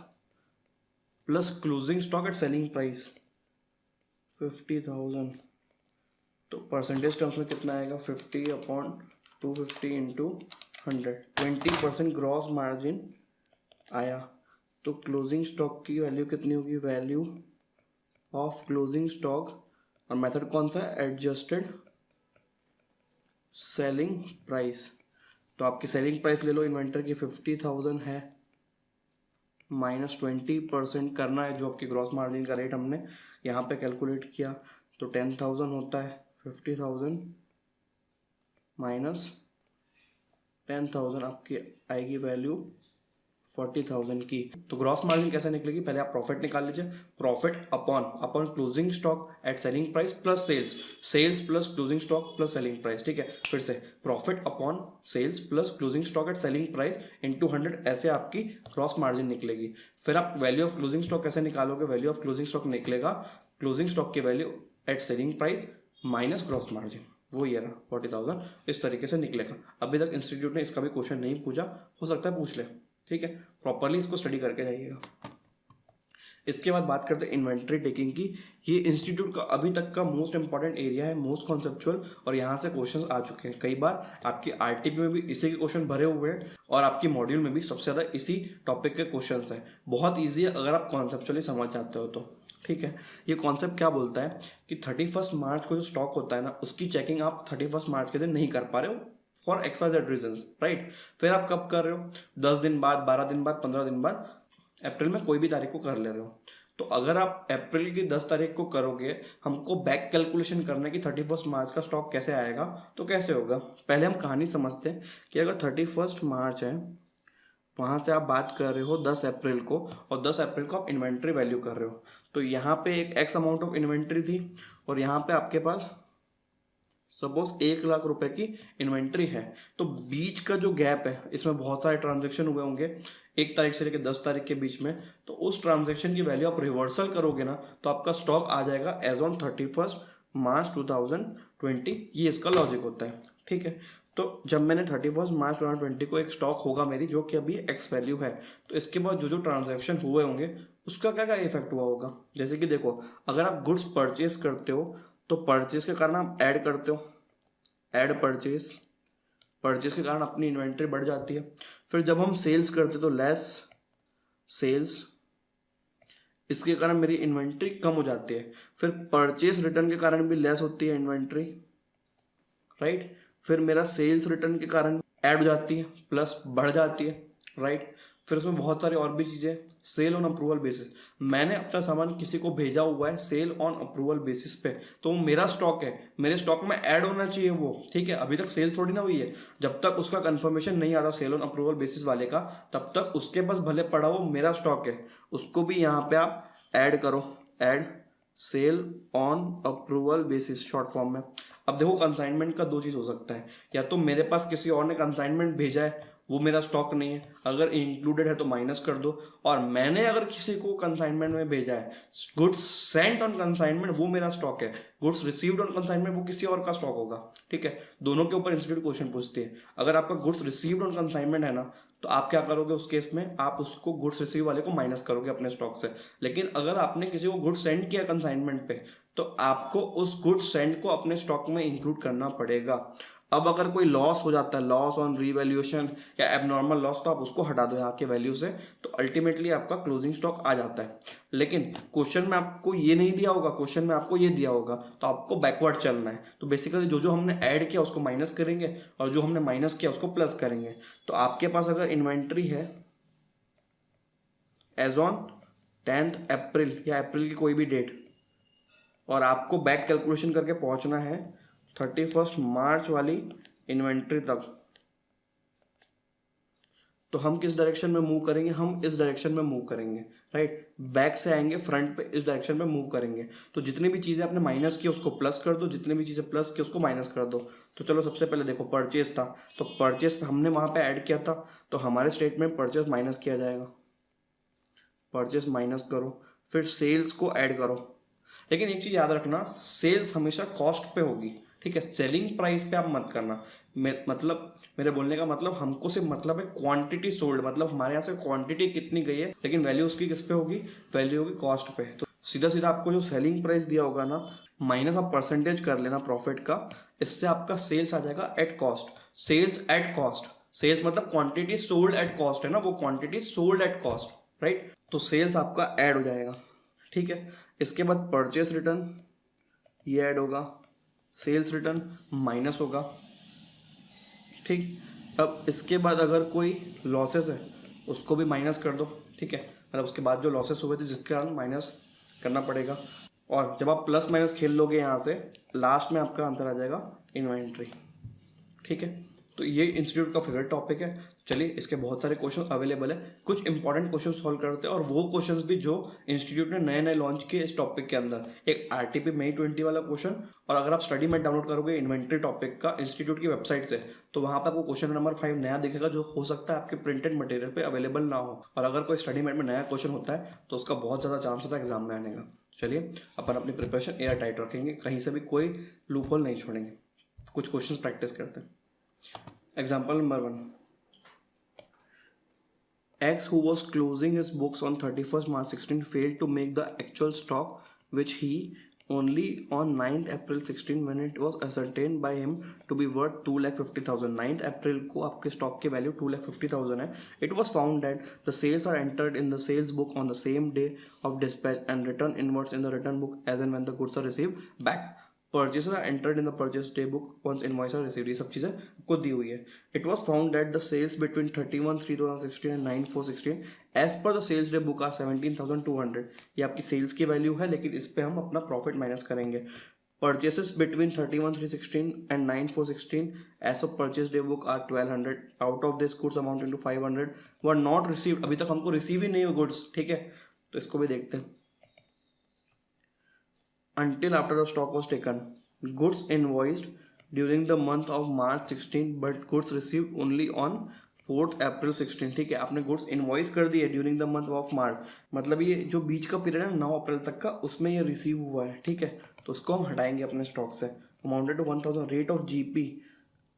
plus closing stock at selling price 50,000। तो परसेंटेज टर्म्स में कितना आएगा 50 अपॉन 250 इंटू 100, 20% ग्रॉस मार्जिन आया। तो क्लोजिंग स्टॉक की वैल्यू कितनी होगी, वैल्यू ऑफ क्लोजिंग स्टॉक, और मेथड कौन सा है, एडजस्टेड सेलिंग प्राइस। तो आपकी सेलिंग प्राइस ले लो इन्वेंटर की 50,000 है, माइनस 20% करना है जो आपकी ग्रॉस मार्जिन का रेट हमने यहाँ पे कैलकुलेट किया, तो 10,000 होता है, 50,000 माइनस 10,000 आपकी आएगी वैल्यू 40,000 की। तो ग्रॉस मार्जिन कैसे निकलेगी, पहले आप प्रॉफिट निकाल लीजिए, profit upon closing stock at selling price plus sales plus closing stock plus selling price. ठीक है, फिर से profit upon sales plus closing stock at selling price into 100, ऐसे आपकी ग्रॉस मार्जिन निकलेगी। फिर आप वैल्यू ऑफ क्लोजिंग स्टॉक कैसे निकालोगे, वैल्यू ऑफ क्लोजिंग स्टॉक निकलेगा क्लोजिंग स्टॉक की value at selling price minus gross margin, वो ये रहा 40,000, इस तरीके से निकलेगा। अभी तक इंस्टीट्यूट ने इसका भी क्वेश्चन नहीं पूछा, हो सकता है पूछ ले। ठीक है, प्रॉपरली इसको स्टडी करके जाइएगा। इसके बाद बात करते हैं इन्वेंट्री टेकिंग की। ये इंस्टीट्यूट का अभी तक का मोस्ट इंपॉर्टेंट एरिया है, मोस्ट कॉन्सेप्चुअल, और यहाँ से क्वेश्चंस आ चुके हैं। कई बार आपकी आरटीपी में भी इसी के क्वेश्चन भरे हुए हैं और आपकी मॉड्यूल में भी सबसे ज़्यादा इसी टॉपिक के क्वेश्चंस हैं। बहुत ईजी है अगर आप कॉन्सेप्चुअली समझ जाते हो तो। ठीक है, ये कॉन्सेप्ट क्या बोलता है कि 31 मार्च को जो स्टॉक होता है ना, उसकी चेकिंग आप 31 मार्च के दिन नहीं कर पा रहे हो फॉर XYZ रीजंस, राइट। फिर आप कब कर रहे हो, 10 दिन बाद, 12 दिन बाद, 15 दिन बाद, अप्रैल में कोई भी तारीख को कर ले रहे हो। तो अगर आप अप्रैल की 10 तारीख को करोगे, हमको बैक कैलकुलेशन करना है कि 31 मार्च का स्टॉक कैसे आएगा, तो कैसे होगा। पहले हम कहानी समझते हैं कि अगर 31 मार्च है, वहाँ से आप बात कर रहे हो 10 अप्रैल को, और 10 अप्रैल को आप इन्वेंट्री वैल्यू कर रहे हो, तो यहाँ पे एक एक्स अमाउंट ऑफ इन्वेंट्री थी और यहाँ पे आपके पास सपोज 1,00,000 रुपए की इन्वेंट्री है। तो बीच का जो गैप है, इसमें बहुत सारे ट्रांजेक्शन हुए होंगे 1 तारीख से लेकर 10 तारीख के बीच में, तो उस ट्रांजेक्शन की वैल्यू आप रिवर्सल करोगे ना, तो आपका स्टॉक आ जाएगा एज ऑन 31 मार्च 2020। ये इसका लॉजिक होता है। ठीक है, तो जब मैंने 31 मार्च 2020 को एक स्टॉक होगा मेरी, जो कि अभी एक्स वैल्यू है, तो इसके बाद जो जो ट्रांजेक्शन हुए होंगे उसका क्या क्या इफेक्ट हुआ होगा। जैसे कि देखो, अगर आप गुड्स परचेज करते हो तो परचेज के कारण आप ऐड करते हो, ऐड परचेज, परचेज के कारण अपनी इन्वेंट्री बढ़ जाती है। फिर जब हम सेल्स करते तो लेस सेल्स, इसके कारण मेरी इन्वेंट्री कम हो जाती है। फिर परचेज रिटर्न के कारण भी लेस होती है इन्वेंट्री, राइट। फिर मेरा सेल्स रिटर्न के कारण ऐड हो जाती है, प्लस बढ़ जाती है, राइट। फिर उसमें बहुत सारी और भी चीज़ें, सेल ऑन अप्रूवल बेसिस, मैंने अपना सामान किसी को भेजा हुआ है सेल ऑन अप्रूवल बेसिस पे, तो वो मेरा स्टॉक है, मेरे स्टॉक में ऐड होना चाहिए वो। ठीक है, अभी तक सेल थोड़ी ना हुई है, जब तक उसका कंफर्मेशन नहीं आता सेल ऑन अप्रूवल बेसिस वाले का, तब तक उसके पास भले पड़ा वो मेरा स्टॉक है, उसको भी यहाँ पे आप ऐड करो, add sale on approval basis short form में। अब देखो, कंसाइनमेंट का 2 चीज़ हो सकता है, या तो मेरे पास किसी और ने कंसाइनमेंट भेजा है, वो मेरा स्टॉक नहीं है, अगर इंक्लूडेड है तो माइनस कर दो, और मैंने अगर किसी को कंसाइनमेंट में भेजा है, गुड्स सेंट ऑन कंसाइनमेंट, वो मेरा स्टॉक है, गुड्स रिसीव्ड ऑन कंसाइनमेंट वो किसी और का स्टॉक होगा। ठीक है, दोनों के ऊपर इंस्टीट्यूट क्वेश्चन पूछती है। अगर आपका गुड्स रिसीव्ड ऑन कंसाइनमेंट है ना, तो आप क्या करोगे उस केस में, आप उसको गुड्स रिसीव वाले को माइनस करोगे अपने स्टॉक से। लेकिन अगर आपने किसी को गुड्स सेंड किया कंसाइनमेंट पे, तो आपको उस गुड्स सेंड को अपने स्टॉक में इंक्लूड करना पड़ेगा। अब अगर कोई लॉस हो जाता है, लॉस ऑन रीवैल्यूएशन या एबनॉर्मल लॉस, तो आप उसको हटा दो यहाँ के वैल्यू से, तो अल्टीमेटली आपका क्लोजिंग स्टॉक आ जाता है। लेकिन क्वेश्चन में आपको ये नहीं दिया होगा, क्वेश्चन में आपको ये दिया होगा, तो आपको बैकवर्ड चलना है। तो बेसिकली जो जो हमने ऐड किया उसको माइनस करेंगे, और जो हमने माइनस किया उसको प्लस करेंगे। तो आपके पास अगर इन्वेंट्री है एज ऑन 10 अप्रैल या अप्रैल की कोई भी डेट, और आपको बैक कैलकुलेशन करके पहुंचना है 31 मार्च वाली इन्वेंट्री तक, तो हम किस डायरेक्शन में मूव करेंगे, हम इस डायरेक्शन में मूव करेंगे, राइट। बैक से आएंगे फ्रंट पे, इस डायरेक्शन में मूव करेंगे। तो जितनी भी चीज़ें आपने माइनस की उसको प्लस कर दो, जितनी भी चीज़ें प्लस की उसको माइनस कर दो। तो चलो सबसे पहले देखो, परचेज था, तो परचेज हमने वहाँ पे ऐड किया था, तो हमारे स्टेटमेंट परचेज माइनस किया जाएगा, परचेज माइनस करो, फिर सेल्स को ऐड करो। लेकिन एक चीज़ याद रखना, सेल्स हमेशा कॉस्ट पे होगी, ठीक है, सेलिंग प्राइस पे आप मत करना। मतलब मेरे बोलने का मतलब, हमको सिर्फ मतलब है क्वांटिटी सोल्ड, मतलब हमारे यहाँ से क्वांटिटी कितनी गई है, लेकिन वैल्यू उसकी किस पे होगी, वैल्यू होगी कॉस्ट पे। तो सीधा सीधा आपको जो सेलिंग प्राइस दिया होगा ना, माइनस आप परसेंटेज कर लेना प्रॉफिट का, इससे आपका सेल्स आ जाएगा at cost. Sales at cost, sales मतलब क्वांटिटी सोल्ड एट कॉस्ट है ना, वो quantity sold at cost, right. तो सेल्स आपका ऐड हो जाएगा, ठीक है। इसके बाद परचेस रिटर्न ये ऐड होगा, सेल्स रिटर्न माइनस होगा, ठीक। अब इसके बाद अगर कोई लॉसेस है उसको भी माइनस कर दो, ठीक है, मतलब उसके बाद जो लॉसेस हुए थे जिसके कारण माइनस करना पड़ेगा। और जब आप प्लस माइनस खेल लोगे यहाँ से, लास्ट में आपका आंसर आ जाएगा इन्वेंट्री, ठीक है। तो ये इंस्टीट्यूट का फेवरेट टॉपिक है। चलिए इसके बहुत सारे क्वेश्चन अवेलेबल है, कुछ इंपॉर्टेंट क्वेश्चन सॉल्व करते हैं, और वो क्वेश्चंस भी जो इंस्टीट्यूट ने नए नए लॉन्च किए इस टॉपिक के अंदर। एक आरटीपी मई 20 वाला क्वेश्चन, और अगर आप स्टडी में डाउनलोड करोगे इन्वेंट्री टॉपिक का इंस्टीट्यूट की वेबसाइट से, तो वहाँ पर आपको क्वेश्चन नंबर 5 नया दिखेगा, जो हो सकता है आपके प्रिंटेड मटेरियल पे अवेलेबल ना हो। और अगर कोई स्टडी में नया क्वेश्चन होता है तो उसका बहुत ज़्यादा चांस होता है एग्जाम में आने का। चलिए अपन अपनी प्रिपरेशन एयर टाइट रखेंगे, कहीं से भी कोई लूप होल नहीं छोड़ेंगे। कुछ क्वेश्चन प्रैक्टिस करते हैं। Example number 1. X, who was closing his books on 31st March 16, failed to make the actual stock, which he only on 9th April 16, when it was ascertained by him to be worth 2,50,000. 9th April को आपके stock की value 2,50,000 है. It was found that the sales are entered in the sales book on the same day of dispatch and written inwards in the return book as and when the goods are received back. Purchases are entered in the purchase day book once invoice are received. ये सब चीज़ें आपको दी हुई है. It was found that the sales between 31/3/2016 and 9/4/16 as per the sales day book are 17,200. ये आपकी sales की value है, लेकिन इस पे हम अपना प्रॉफिट माइनस करेंगे. Purchases between 31/3/16 and 9/4/16 as of purchase day book are 1,200. Out of this goods amounting to 500 were not received. अभी तक हमको रिसीव ही नहीं हुए गुड्स, ठीक है. तो इसको भी देखते हैं. Until after the stock was taken, goods invoiced during the month of March 16, but goods received only on 4th April 16. ठीक है, आपने गुड्स इनवॉइस कर दिए ड्यूरिंग द मंथ ऑफ मार्च, मतलब ये जो बीच का पीरियड है 9 अप्रैल तक का, उसमें ये रिसीव हुआ है. ठीक है, तो उसको हम हटाएंगे अपने स्टॉक से. Amounted to 1,000. Rate of GP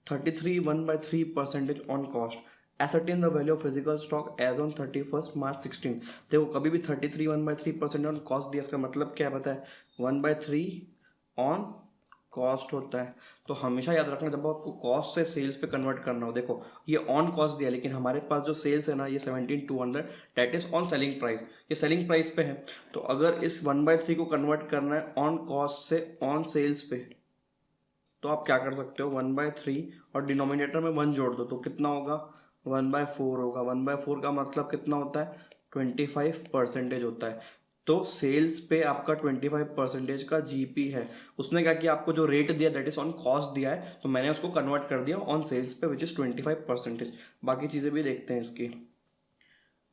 33.1/3% on cost. Ascertain the value of physical stock as on 31st March 16. देखो कभी भी 33.1/3% ऑन कॉस्ट दिया, इसका मतलब क्या पता है, 1/3 ऑन कॉस्ट होता है. तो हमेशा याद रखना जब आपको कॉस्ट से सेल्स पे कन्वर्ट करना हो. देखो ये ऑन कॉस्ट दिया, लेकिन हमारे पास जो सेल्स है ना ये 17,200, that is on selling price. ये सेलिंग प्राइस पे है. तो अगर इस 1/3 को कन्वर्ट करना है ऑन कॉस्ट से ऑन सेल्स पे, तो आप क्या कर सकते हो, 1/3 और डिनोमिनेटर में 1 जोड़ दो, तो कितना होगा, 1/4 होगा. 1/4 का मतलब कितना होता है, 25% होता है. तो सेल्स पे आपका 25% का जीपी है. उसने क्या किया, आपको जो रेट दिया दैट इज ऑन कॉस्ट दिया है, तो मैंने उसको कन्वर्ट कर दिया ऑन सेल्स पे विच इज 25%. बाकी चीज़ें भी देखते हैं इसकी.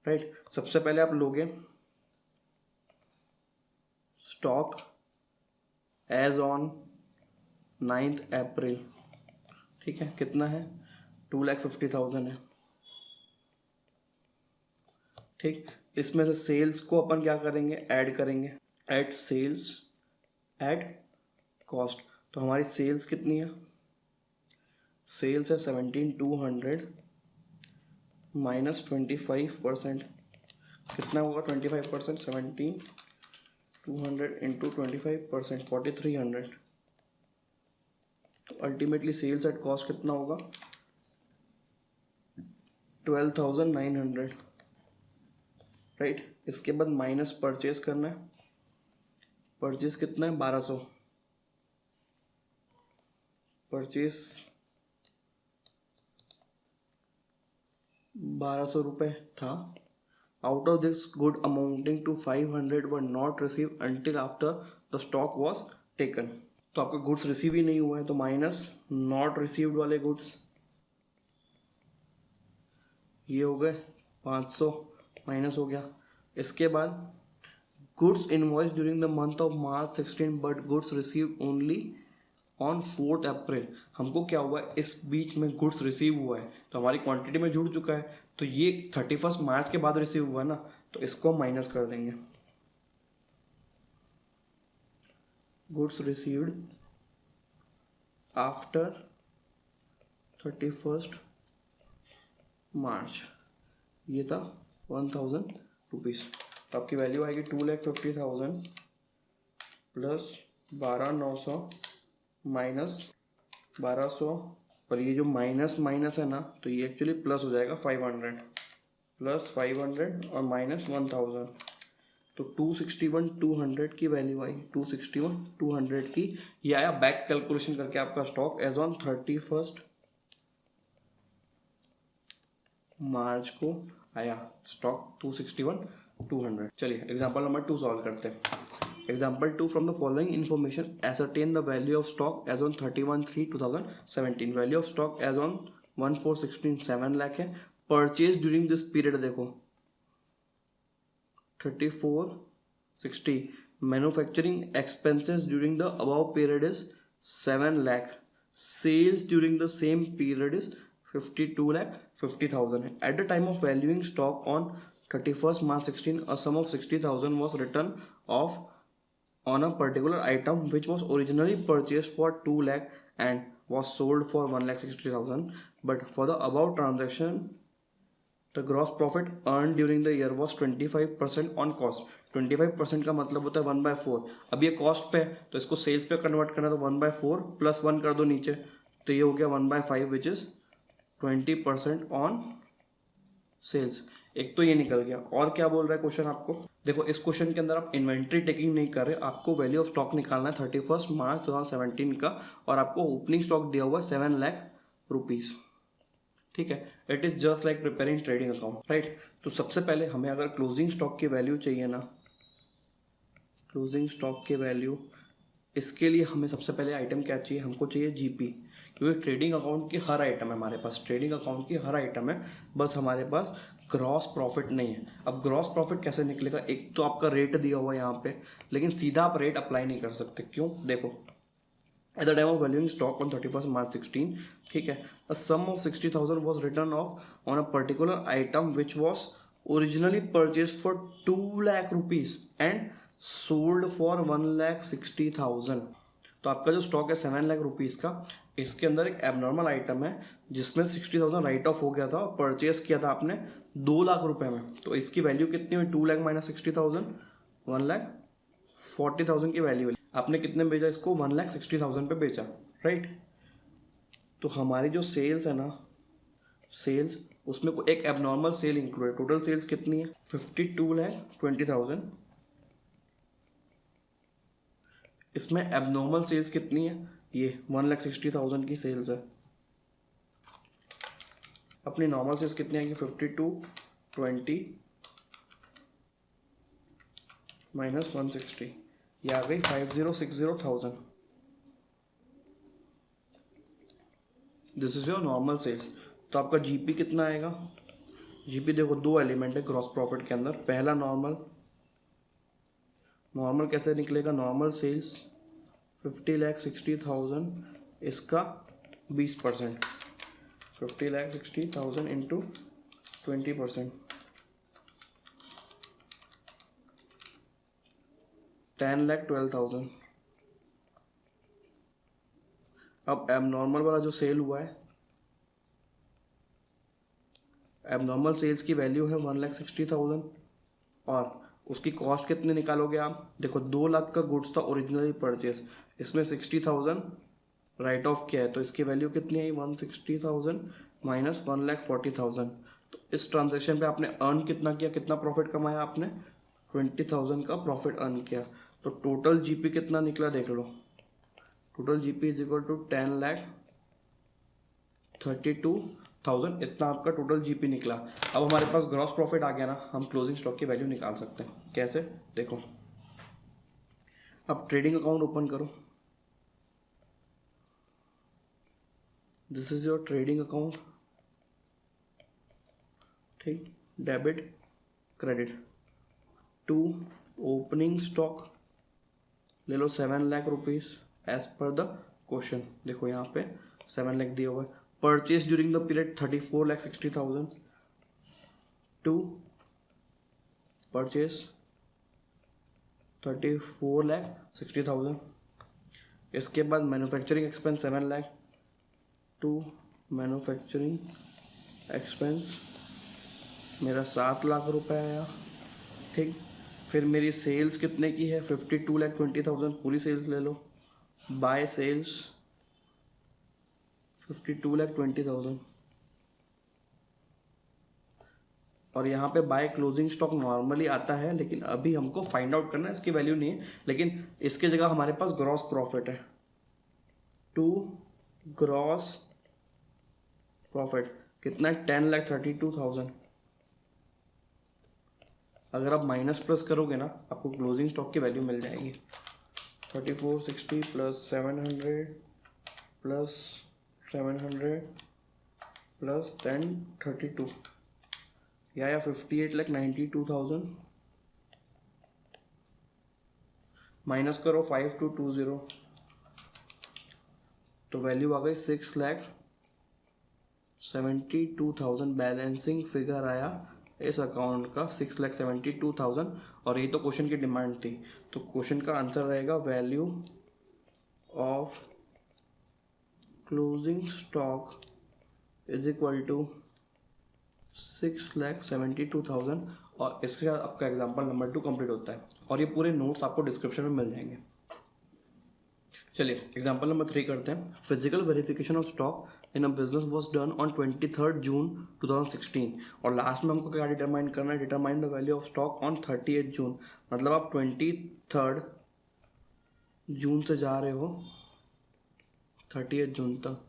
राइट, सबसे पहले आप लोगे स्टॉक एज ऑन 9th अप्रैल. ठीक है, कितना है, 2,50,000 है. ठीक, इसमें से सेल्स को अपन क्या करेंगे, ऐड करेंगे. Add sales add cost. तो हमारी सेल्स कितनी है, सेल्स है 17,200 माइनस 25%. कितना होगा 25%, 17,200 इंटू 25%, 4,300. तो अल्टीमेटली सेल्स एट कॉस्ट कितना होगा, 12,900. राइट, इसके बाद माइनस परचेज करना है. परचेज कितना है, 1,200. परचेज 1,200 रुपये था. Out of this good amounting to 500 were not receive until after the stock was taken. तो आपका गुड्स रिसीव ही नहीं हुआ है, तो माइनस नॉट रिसीव्ड वाले गुड्स ये हो गए 500, माइनस हो गया. इसके बाद goods invoice during the month of March 16 but goods receive only on 4th April. हमको क्या हुआ है, इस बीच में गुड्स रिसीव हुआ है, तो हमारी क्वांटिटी में जुड़ चुका है. तो ये 31st मार्च के बाद रिसीव हुआ है ना, तो इसको माइनस कर देंगे. गुड्स रिसीव्ड आफ्टर 31st मार्च, ये था 1,000 रुपीज़. तो आपकी वैल्यू आएगी 2,50,000 प्लस 12,900 माइनस 1,200. और ये जो माइनस माइनस है ना, तो ये एक्चुअली प्लस हो जाएगा 500, प्लस 500 और माइनस 1,000. तो 261,200 की वैल्यू आई, 261,200 की. ये आया बैक कैलकुलेशन करके आपका स्टॉक एज ऑन 31st मार्च को आया स्टॉक 261,200. चलिए एग्जांपल नंबर 2 सॉल्व करते हैं. Example 2 from the following information ascertain the value of stock as on 31/3/2017। Value of stock as on 1/4/16 7 lakh है। परचेज ड्यूरिंग दिस पीरियड देखो 3460। Manufacturing expenses during the above period is 7 lakh। Sales during the same period is 52,50,000 है। At the time of valuing stock on 31st March 16 a sum of 60,000 was written off on a particular item which was originally purchased for 2 lakh and was sold for 1,60,000, but for the above transaction the gross profit earned during the year was 25% on cost। 25% का मतलब होता है 1/4। अब ये cost पे है तो इसको सेल्स पे कन्वर्ट करना तो 1/4 प्लस 1 कर दो नीचे, तो ये हो गया 1/5 विच इज 20% ऑन सेल्स। एक तो ये निकल गया। और क्या बोल रहा है क्वेश्चन आपको, देखो इस क्वेश्चन के अंदर आप इन्वेंट्री टेकिंग नहीं कर रहे, आपको वैल्यू ऑफ स्टॉक निकालना है 31 मार्च 2017 का, और आपको ओपनिंग स्टॉक दिया हुआ है 7 लाख रुपीज़। ठीक है, it is just like preparing trading account, right. तो सबसे पहले हमें अगर क्लोजिंग स्टॉक की वैल्यू चाहिए ना, क्लोजिंग स्टॉक की वैल्यू, इसके लिए हमें सबसे पहले आइटम क्या चाहिए, हमको चाहिए जीपी, क्योंकि ट्रेडिंग अकाउंट की हर आइटम है हमारे पास, ट्रेडिंग अकाउंट की हर आइटम है, बस हमारे पास ग्रॉस प्रॉफिट नहीं है। अब ग्रॉस प्रॉफिट कैसे निकलेगा, एक तो आपका रेट दिया हुआ है यहाँ पे, लेकिन सीधा आप रेट अप्लाई नहीं कर सकते। क्यों, देखो at the time of valuing stock on 31st March 16, ठीक है, a sum of 60,000 was return of on a particular item which was originally purchase for 2 lakh rupees and sold for 1,60,000। तो आपका जो स्टॉक है 7 लाख रुपीज़ का, इसके अंदर एक एबनॉर्मल आइटम है जिसमें 60,000 राइट ऑफ हो गया था और परचेज किया था आपने 2 लाख रुपए में। तो इसकी वैल्यू कितनी हुई, 2 लाख माइनस 60,000, 1,40,000 की वैल्यू। आपने कितने में बेचा इसको, 1,60,000 पे बेचा, राइट। तो हमारी जो सेल्स है ना, सेल्स, उसमें कोई एक एबनॉर्मल सेल इंक्लूड है। टोटल सेल्स कितनी है, 52,20,000। इसमें एबनॉर्मल सेल्स कितनी है, ये 1,60,000 की सेल्स है। अपनी नॉर्मल सेल्स कितनी आएंगी, 5220 माइनस 160, ये आ गई 50,60,000। This is your normal sales. तो आपका जीपी कितना आएगा, जीपी देखो दो एलिमेंट है ग्रॉस प्रॉफिट के अंदर, पहला नॉर्मल, नॉर्मल कैसे निकलेगा, नॉर्मल सेल्स 50,60,000, इसका 20%, 50,60,000 इंटू 20%, 10,12,000। अब एबनॉर्मल वाला जो सेल हुआ है, एबनॉर्मल सेल्स की वैल्यू है 1,60,000 और उसकी कॉस्ट कितने निकालोगे आप, देखो 2 लाख का गुड्स था ओरिजिनली परचेज, इसमें 60,000 राइट ऑफ किया है, तो इसकी वैल्यू कितनी आई, 160,000 माइनस 1,40,000। तो इस ट्रांजेक्शन पे आपने अर्न कितना किया, कितना प्रॉफिट कमाया आपने, 20,000 का प्रॉफिट अर्न किया। तो टोटल जीपी कितना निकला देख लो, total GP is equal to 10,32,000, इतना आपका टोटल जीपी निकला। अब हमारे पास ग्रॉस प्रॉफिट आ गया ना, हम क्लोजिंग स्टॉक की वैल्यू निकाल सकते हैं। कैसे, देखो अब ट्रेडिंग अकाउंट ओपन करो, this is your trading account, ठीक, debit credit to opening stock ले लो 7 lakh rupees as per the question. देखो यहाँ पे 7 लाख दिया हुआ है। Purchase during the period 34,60,000 to purchase 34,60,000। इसके बाद manufacturing expense 7 lakh to manufacturing expense मेरा 7 लाख रुपए आया, ठीक। फिर मेरी सेल्स कितने की है, 52,20,000, पूरी सेल्स ले लो, बाय सेल्स 52,20,000, और यहाँ पे बाय क्लोजिंग स्टॉक नॉर्मली आता है, लेकिन अभी हमको फाइंड आउट करना है, इसकी वैल्यू नहीं है, लेकिन इसके जगह हमारे पास ग्रॉस प्रॉफिट है, टू ग्रॉस प्रॉफिट कितना है, 10,32,000। अगर आप माइनस प्लस करोगे ना आपको क्लोजिंग स्टॉक की वैल्यू मिल जाएगी 3460 प्लस 700 प्लस 700 प्लस 1032 या 58,92,000 माइनस करो 5220 तो वैल्यू आ गई 6,72,000। बैलेंसिंग फिगर आया इस अकाउंट का 6,72,000 और ये तो क्वेश्चन की डिमांड थी, तो क्वेश्चन का आंसर रहेगा value of closing stock is equal to 6,72,000 और इसके साथ आपका एग्जाम्पल नंबर 2 कंप्लीट होता है और ये पूरे नोट्स आपको डिस्क्रिप्शन में मिल जाएंगे। चलिए एग्जाम्पल नंबर 3 करते हैं। Physical verification of stock in a business was done on 23 जून 2016 और लास्ट में हमको क्या डिटरमाइन करना है, determine the value of stock on 38 जून। मतलब आप 23 जून से जा रहे हो 38 जून तक,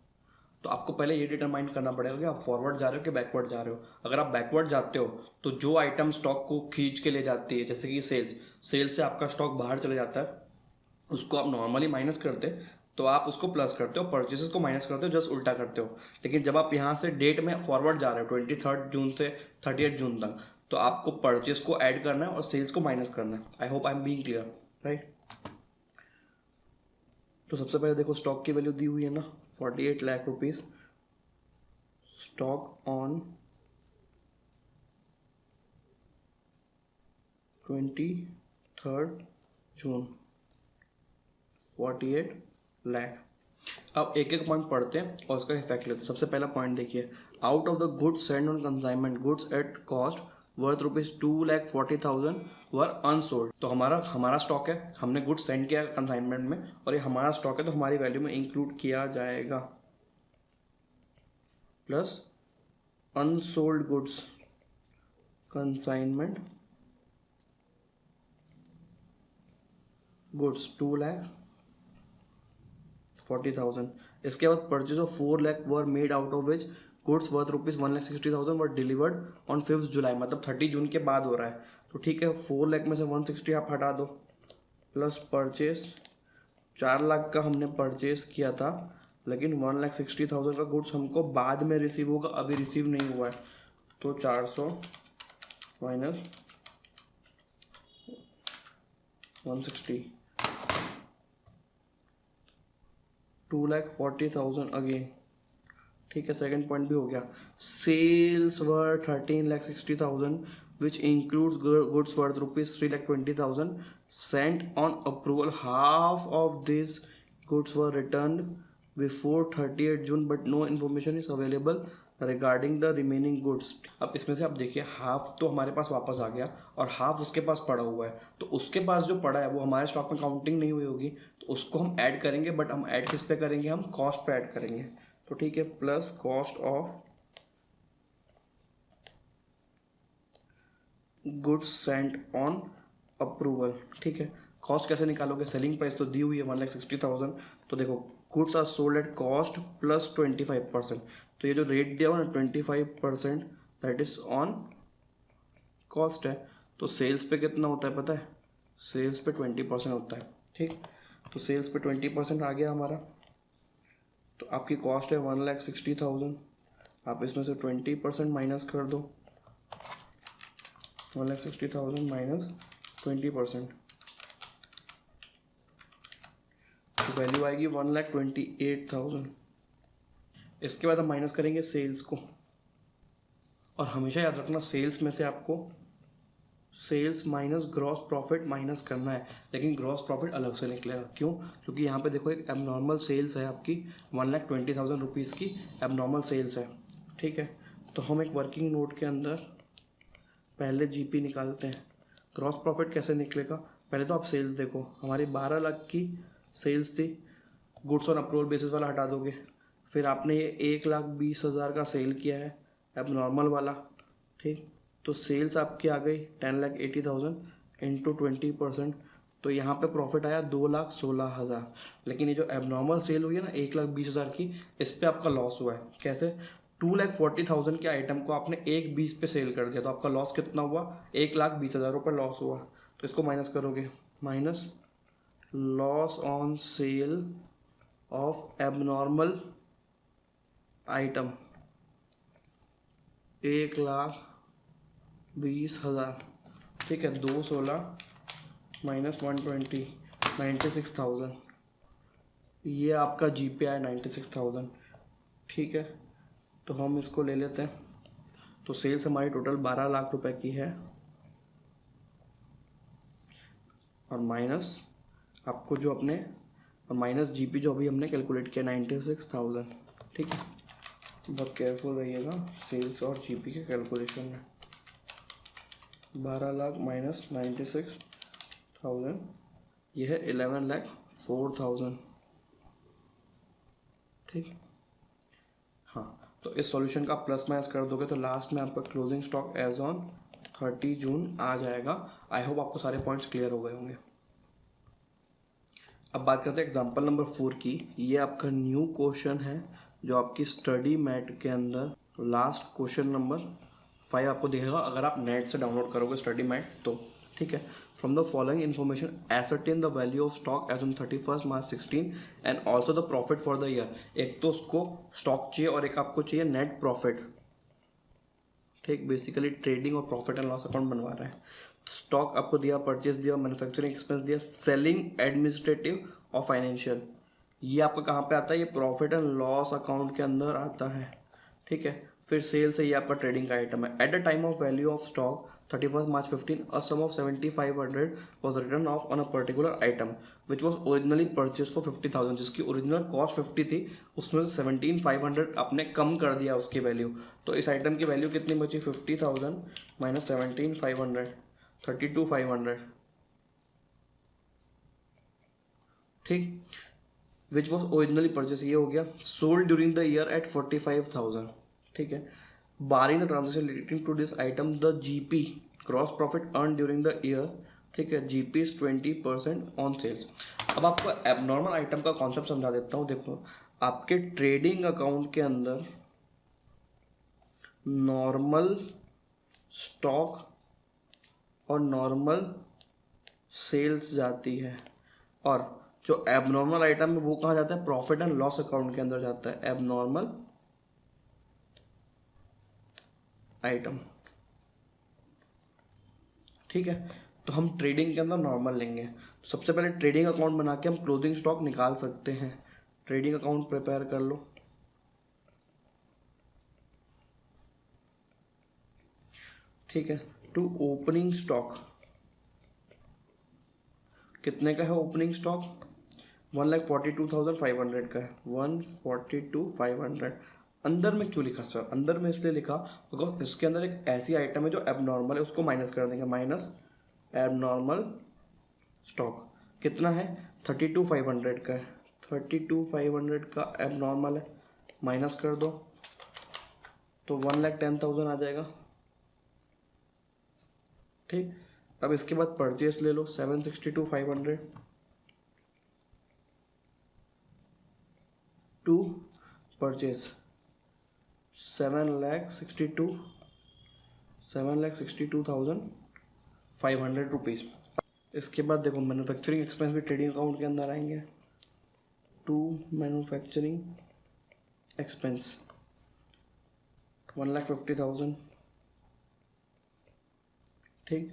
तो आपको पहले ये डिटरमाइन करना पड़ेगा कि आप फॉरवर्ड जा रहे हो कि बैकवर्ड जा रहे हो। अगर आप बैकवर्ड जाते हो तो जो आइटम स्टॉक को खींच के ले जाती है, जैसे कि सेल्स से आपका स्टॉक बाहर चले जाता है, उसको आप नॉर्मली माइनस करते तो आप उसको प्लस करते हो, परचेसेस को माइनस करते हो, जस्ट उल्टा करते हो। लेकिन जब आप यहाँ से डेट में फॉरवर्ड जा रहे हो 23 जून से 38 जून तक, तो आपको परचेस को ऐड करना है और सेल्स को माइनस करना है। I hope I am being clear, right. तो सबसे पहले देखो स्टॉक की वैल्यू दी हुई है ना 48 लाख रुपीज़। स्टॉक ऑन 23 जून 48 लाख। अब एक एक पॉइंट पढ़ते हैं और उसका इफेक्ट लेते हैं। सबसे पहला पॉइंट देखिए, out of the goods send on consignment goods at cost worth ₹2,40,000 were unsold. तो हमारा स्टॉक है, हमने गुड्स सेंड किया कंसाइनमेंट में और ये हमारा स्टॉक है तो हमारी वैल्यू में इंक्लूड किया जाएगा, plus unsold goods consignment goods 2,40,000। इसके बाद purchase of 4 lakh were made out of which goods worth ₹1,60,000 were delivered on 5 जुलाई। मतलब 30 जून के बाद हो रहा है, तो ठीक है 4 लाख में से 160 आप हटा दो, प्लस परचेज 4 लाख का हमने परचेज किया था, लेकिन 1,60,000 का गुड्स हमको बाद में रिसीव होगा, अभी रिसीव नहीं हुआ है, तो 400 माइनस 160 2,40,000 अगेन। ठीक है, सेकंड पॉइंट भी हो गया। Sales were 13,60,000 which includes goods worth ₹3,20,000 sent on approval. Half of this goods were return before 38 June but no information is available regarding the remaining goods. अब इसमें से आप देखिए हाफ तो हमारे पास वापस आ गया और हाफ उसके पास पड़ा हुआ है, तो उसके पास जो पड़ा है वो हमारे स्टॉक में काउंटिंग नहीं हुई होगी, तो उसको हम ऐड करेंगे, बट हम ऐड किस पे करेंगे, हम कॉस्ट पे ऐड करेंगे। तो ठीक है, plus cost of goods Saint on approval. ठीक है, कॉस्ट कैसे निकालोगे, सेलिंग प्राइस तो दी हुई है 1,60,000, तो देखो goods are sold at cost plus 25%, तो ये जो रेट दिया हुआ ना 25% दैट इज ऑन कॉस्ट है। तो सेल्स पे कितना होता है पता है, सेल्स पे 20% होता है। ठीक, तो सेल्स पे 20% आ गया हमारा, तो आपकी कॉस्ट है 1,60,000, आप इसमें से 20% माइनस कर दो, 1,60,000 माइनस 20%, तो वैल्यू आएगी 1,28,000। इसके बाद हम माइनस करेंगे सेल्स को, और हमेशा याद रखना सेल्स में से आपको sales minus gross profit minus करना है, लेकिन ग्रॉस प्रॉफिट अलग से निकलेगा। क्यों? क्योंकि यहाँ पे देखो एक एबनॉर्मल सेल्स है आपकी 1,20,000 रुपीज़ की एबनॉर्मल सेल्स है। ठीक है, तो हम एक वर्किंग नोट के अंदर पहले जीपी निकालते हैं। ग्रॉस प्रॉफिट कैसे निकलेगा, पहले तो आप सेल्स देखो, हमारी 12 लाख की सेल्स थी, गुड्स ऑन अप्रूवल बेसिस वाला हटा दोगे, फिर आपने ये 1,20,000 का सेल किया है एबनॉर्मल वाला। ठीक, तो सेल्स आपकी आ गई 10,80,000 इंटू 20%, तो यहाँ पे प्रॉफिट आया 2,16,000। लेकिन ये जो एबनॉर्मल सेल हुई है ना 1,20,000 की, इस पर आपका लॉस हुआ है। कैसे? 2,40,000 के आइटम को आपने 1,20 पे सेल कर दिया, तो आपका लॉस कितना हुआ? 1,20,000 रुपये लॉस हुआ। तो इसको माइनस करोगे, minus loss on sale of abnormal item 1,20,000, ठीक है। 216 माइनस 120, 96,000, ये आपका GP आया 96,000, ठीक है। तो हम इसको ले लेते हैं। तो सेल्स हमारी टोटल 12 लाख रुपए की है, और माइनस आपको जो अपने, और माइनस GP जो अभी हमने कैलकुलेट किया 96,000, ठीक है। बहुत केयरफुल रहिएगा सेल्स और GP के कैलकुलेशन में। 12 लाख माइनस 96,000, यह है 11,04,000, ठीक। हाँ, तो इस सॉल्यूशन का प्लस माइनस कर दोगे तो लास्ट में आपका क्लोजिंग स्टॉक एज ऑन 30 जून आ जाएगा। आई होप आपको सारे पॉइंट्स क्लियर हो गए होंगे। अब बात करते हैं एग्जाम्पल नंबर 4 की। ये आपका न्यू क्वेश्चन है जो आपकी स्टडी मैट के अंदर लास्ट क्वेश्चन नंबर 5 आपको दिखेगा अगर आप नेट से डाउनलोड करोगे स्टडी मैट तो, ठीक है। From the following information ascertain the value of stock as on 31 March 16 and also the profit for the year. एक तो उसको स्टॉक चाहिए और एक आपको चाहिए नेट प्रॉफिट, ठीक। बेसिकली ट्रेडिंग और प्रॉफिट एंड लॉस अकाउंट बनवा रहे हैं। स्टॉक आपको दिया, परचेज दिया, मैन्युफैक्चरिंग एक्सपेंस दिया, सेलिंग, एडमिनिस्ट्रेटिव और फाइनेंशियल, ये आपका कहाँ पे आता है? ये प्रॉफिट एंड लॉस अकाउंट के अंदर आता है, ठीक है। फिर सेल्स है, ये आपका ट्रेडिंग का आइटम है। At the time of value of stock 31 March 15 a sum of 7,500 was return of on a particular item which was originally purchase for 50,000, जिसकी ओरिजिनल कॉस्ट 50 थी, उसमें से 17,500 आपने कम कर दिया उसकी वैल्यू। तो इस आइटम की वैल्यू कितनी बची? 50,000 माइनस 17,500, 32,500, ठीक। विच वॉज ओरिजिनली परचेस, ये हो गया। Sold during the year at 45,000, ठीक है। Barring the transaction relating to this item the GP gross profit earn during the year, ठीक है, GP इज 20% ऑन सेल्स। अब आपको एबनॉर्मल आइटम का कॉन्सेप्ट समझा देता हूँ। देखो, आपके ट्रेडिंग अकाउंट के अंदर नॉर्मल स्टॉक और नॉर्मल सेल्स जाती है, और जो एबनॉर्मल आइटम है वो कहाँ जाता है? प्रॉफिट एंड लॉस अकाउंट के अंदर जाता है एबनॉर्मल आइटम, ठीक है। तो हम ट्रेडिंग के अंदर नॉर्मल लेंगे। सबसे पहले ट्रेडिंग अकाउंट बना के हम क्लोजिंग स्टॉक निकाल सकते हैं। ट्रेडिंग अकाउंट प्रिपेयर कर लो, ठीक है। टू ओपनिंग स्टॉक, कितने का है ओपनिंग स्टॉक? 1,42,500 का है, 142,500। अंदर में क्यों लिखा सर? अंदर में इसलिए लिखा बिकॉज इसके अंदर एक ऐसी आइटम है जो एबनॉर्मल है, उसको माइनस कर देंगे। माइनस एबनॉर्मल स्टॉक कितना है? 32,500 का है, 32,500 का एबनॉर्मल है, माइनस कर दो तो 1,10,000 आ जाएगा, ठीक। अब इसके बाद परचेस ले लो 762,500 टू परचेस 7,62,500 रुपीज़। इसके बाद देखो मैन्युफैक्चरिंग एक्सपेंस भी ट्रेडिंग अकाउंट के अंदर आएंगे। टू मैन्युफैक्चरिंग एक्सपेंस 1,50,000, ठीक।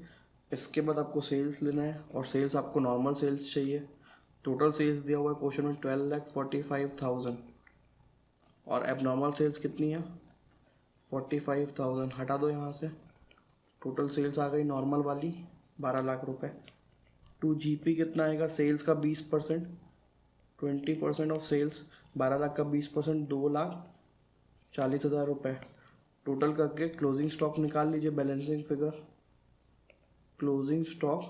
इसके बाद आपको सेल्स लेना है, और सेल्स आपको नॉर्मल सेल्स चाहिए। टोटल सेल्स दिया हुआ है क्वेश्चन में 12,45,000, और एबनॉर्मल सेल्स कितनी है? 45,000। हटा दो यहाँ से, टोटल सेल्स आ गई नॉर्मल वाली 12 लाख रुपए। टू GP कितना आएगा? सेल्स का 20%, 20% ऑफ सेल्स, 12 लाख का 20%, 2,40,000 रुपये। टोटल करके क्लोजिंग स्टॉक निकाल लीजिए, balancing figure, closing stock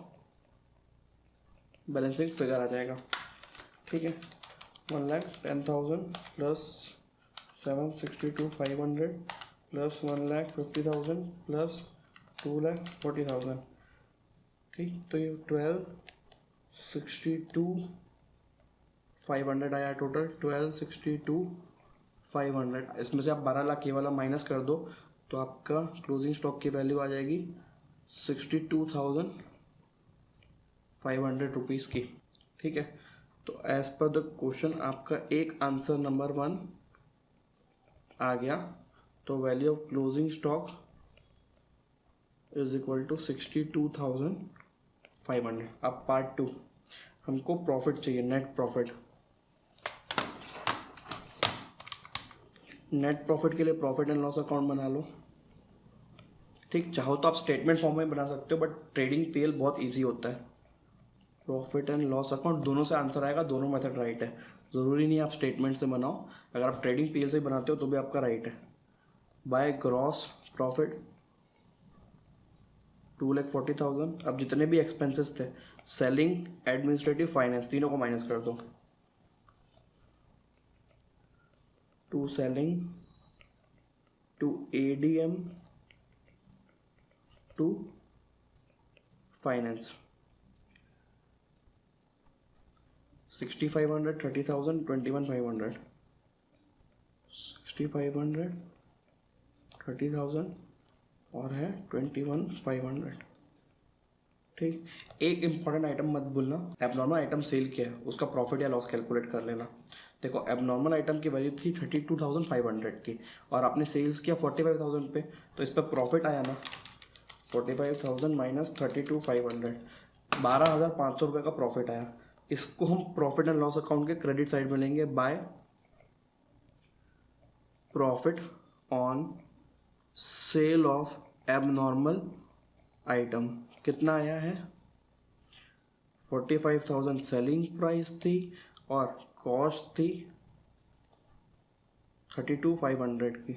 balancing figure आ जाएगा, ठीक है। 1,10,000 प्लस 762,500 प्लस 1,50,000 प्लस 2,40,000, ठीक। तो ये 12,62,500 आया टोटल, 12,62,500 500, इसमें से आप 12 लाख ये वाला माइनस कर दो तो आपका क्लोजिंग स्टॉक की वैल्यू आ जाएगी 62,500 रुपीज़ की। ठीक है, तो एज पर द क्वेश्चन आपका एक आंसर नंबर 1 आ गया। तो value of closing stock is equal to 62,500। अब पार्ट 2, हमको प्रॉफिट चाहिए, नेट प्रॉफिट। नेट प्रॉफिट के लिए प्रॉफिट एंड लॉस अकाउंट बना लो। ठीक, चाहो तो आप स्टेटमेंट फॉर्म में बना सकते हो, बट ट्रेडिंग पीएल बहुत इजी होता है। प्रॉफिट एंड लॉस अकाउंट दोनों से आंसर आएगा, दोनों मेथड राइट है। ज़रूरी नहीं आप स्टेटमेंट से बनाओ, अगर आप ट्रेडिंग पीएल से बनाते हो तो भी आपका राइट है। By gross profit 2,40,000। अब जितने भी एक्सपेंसेस थे, सेलिंग, एडमिनिस्ट्रेटिव, फाइनेंस, तीनों को माइनस कर दो। To selling, to ADM, to finance. 6,500, 30,000, 21,500, 6,500, 30,000 और है 21,500। ठीक, एक इंपॉर्टेंट आइटम मत भूलना, एबनॉर्मल आइटम सेल किया है उसका प्रॉफिट या लॉस कैलकुलेट कर लेना। देखो, एबनॉर्मल आइटम की वैल्यू थी 32,500 की और आपने सेल्स किया 45,000 पे, तो इस पर प्रॉफिट आया ना 45,000 माइनस 32,500, 12,500 रुपये का प्रॉफिट आया। इसको हम प्रॉफिट एंड लॉस अकाउंट के क्रेडिट साइड में लेंगे, by profit on sale of abnormal item. कितना आया है? 45,000 सेलिंग प्राइस थी और कॉस्ट थी 32,500 की,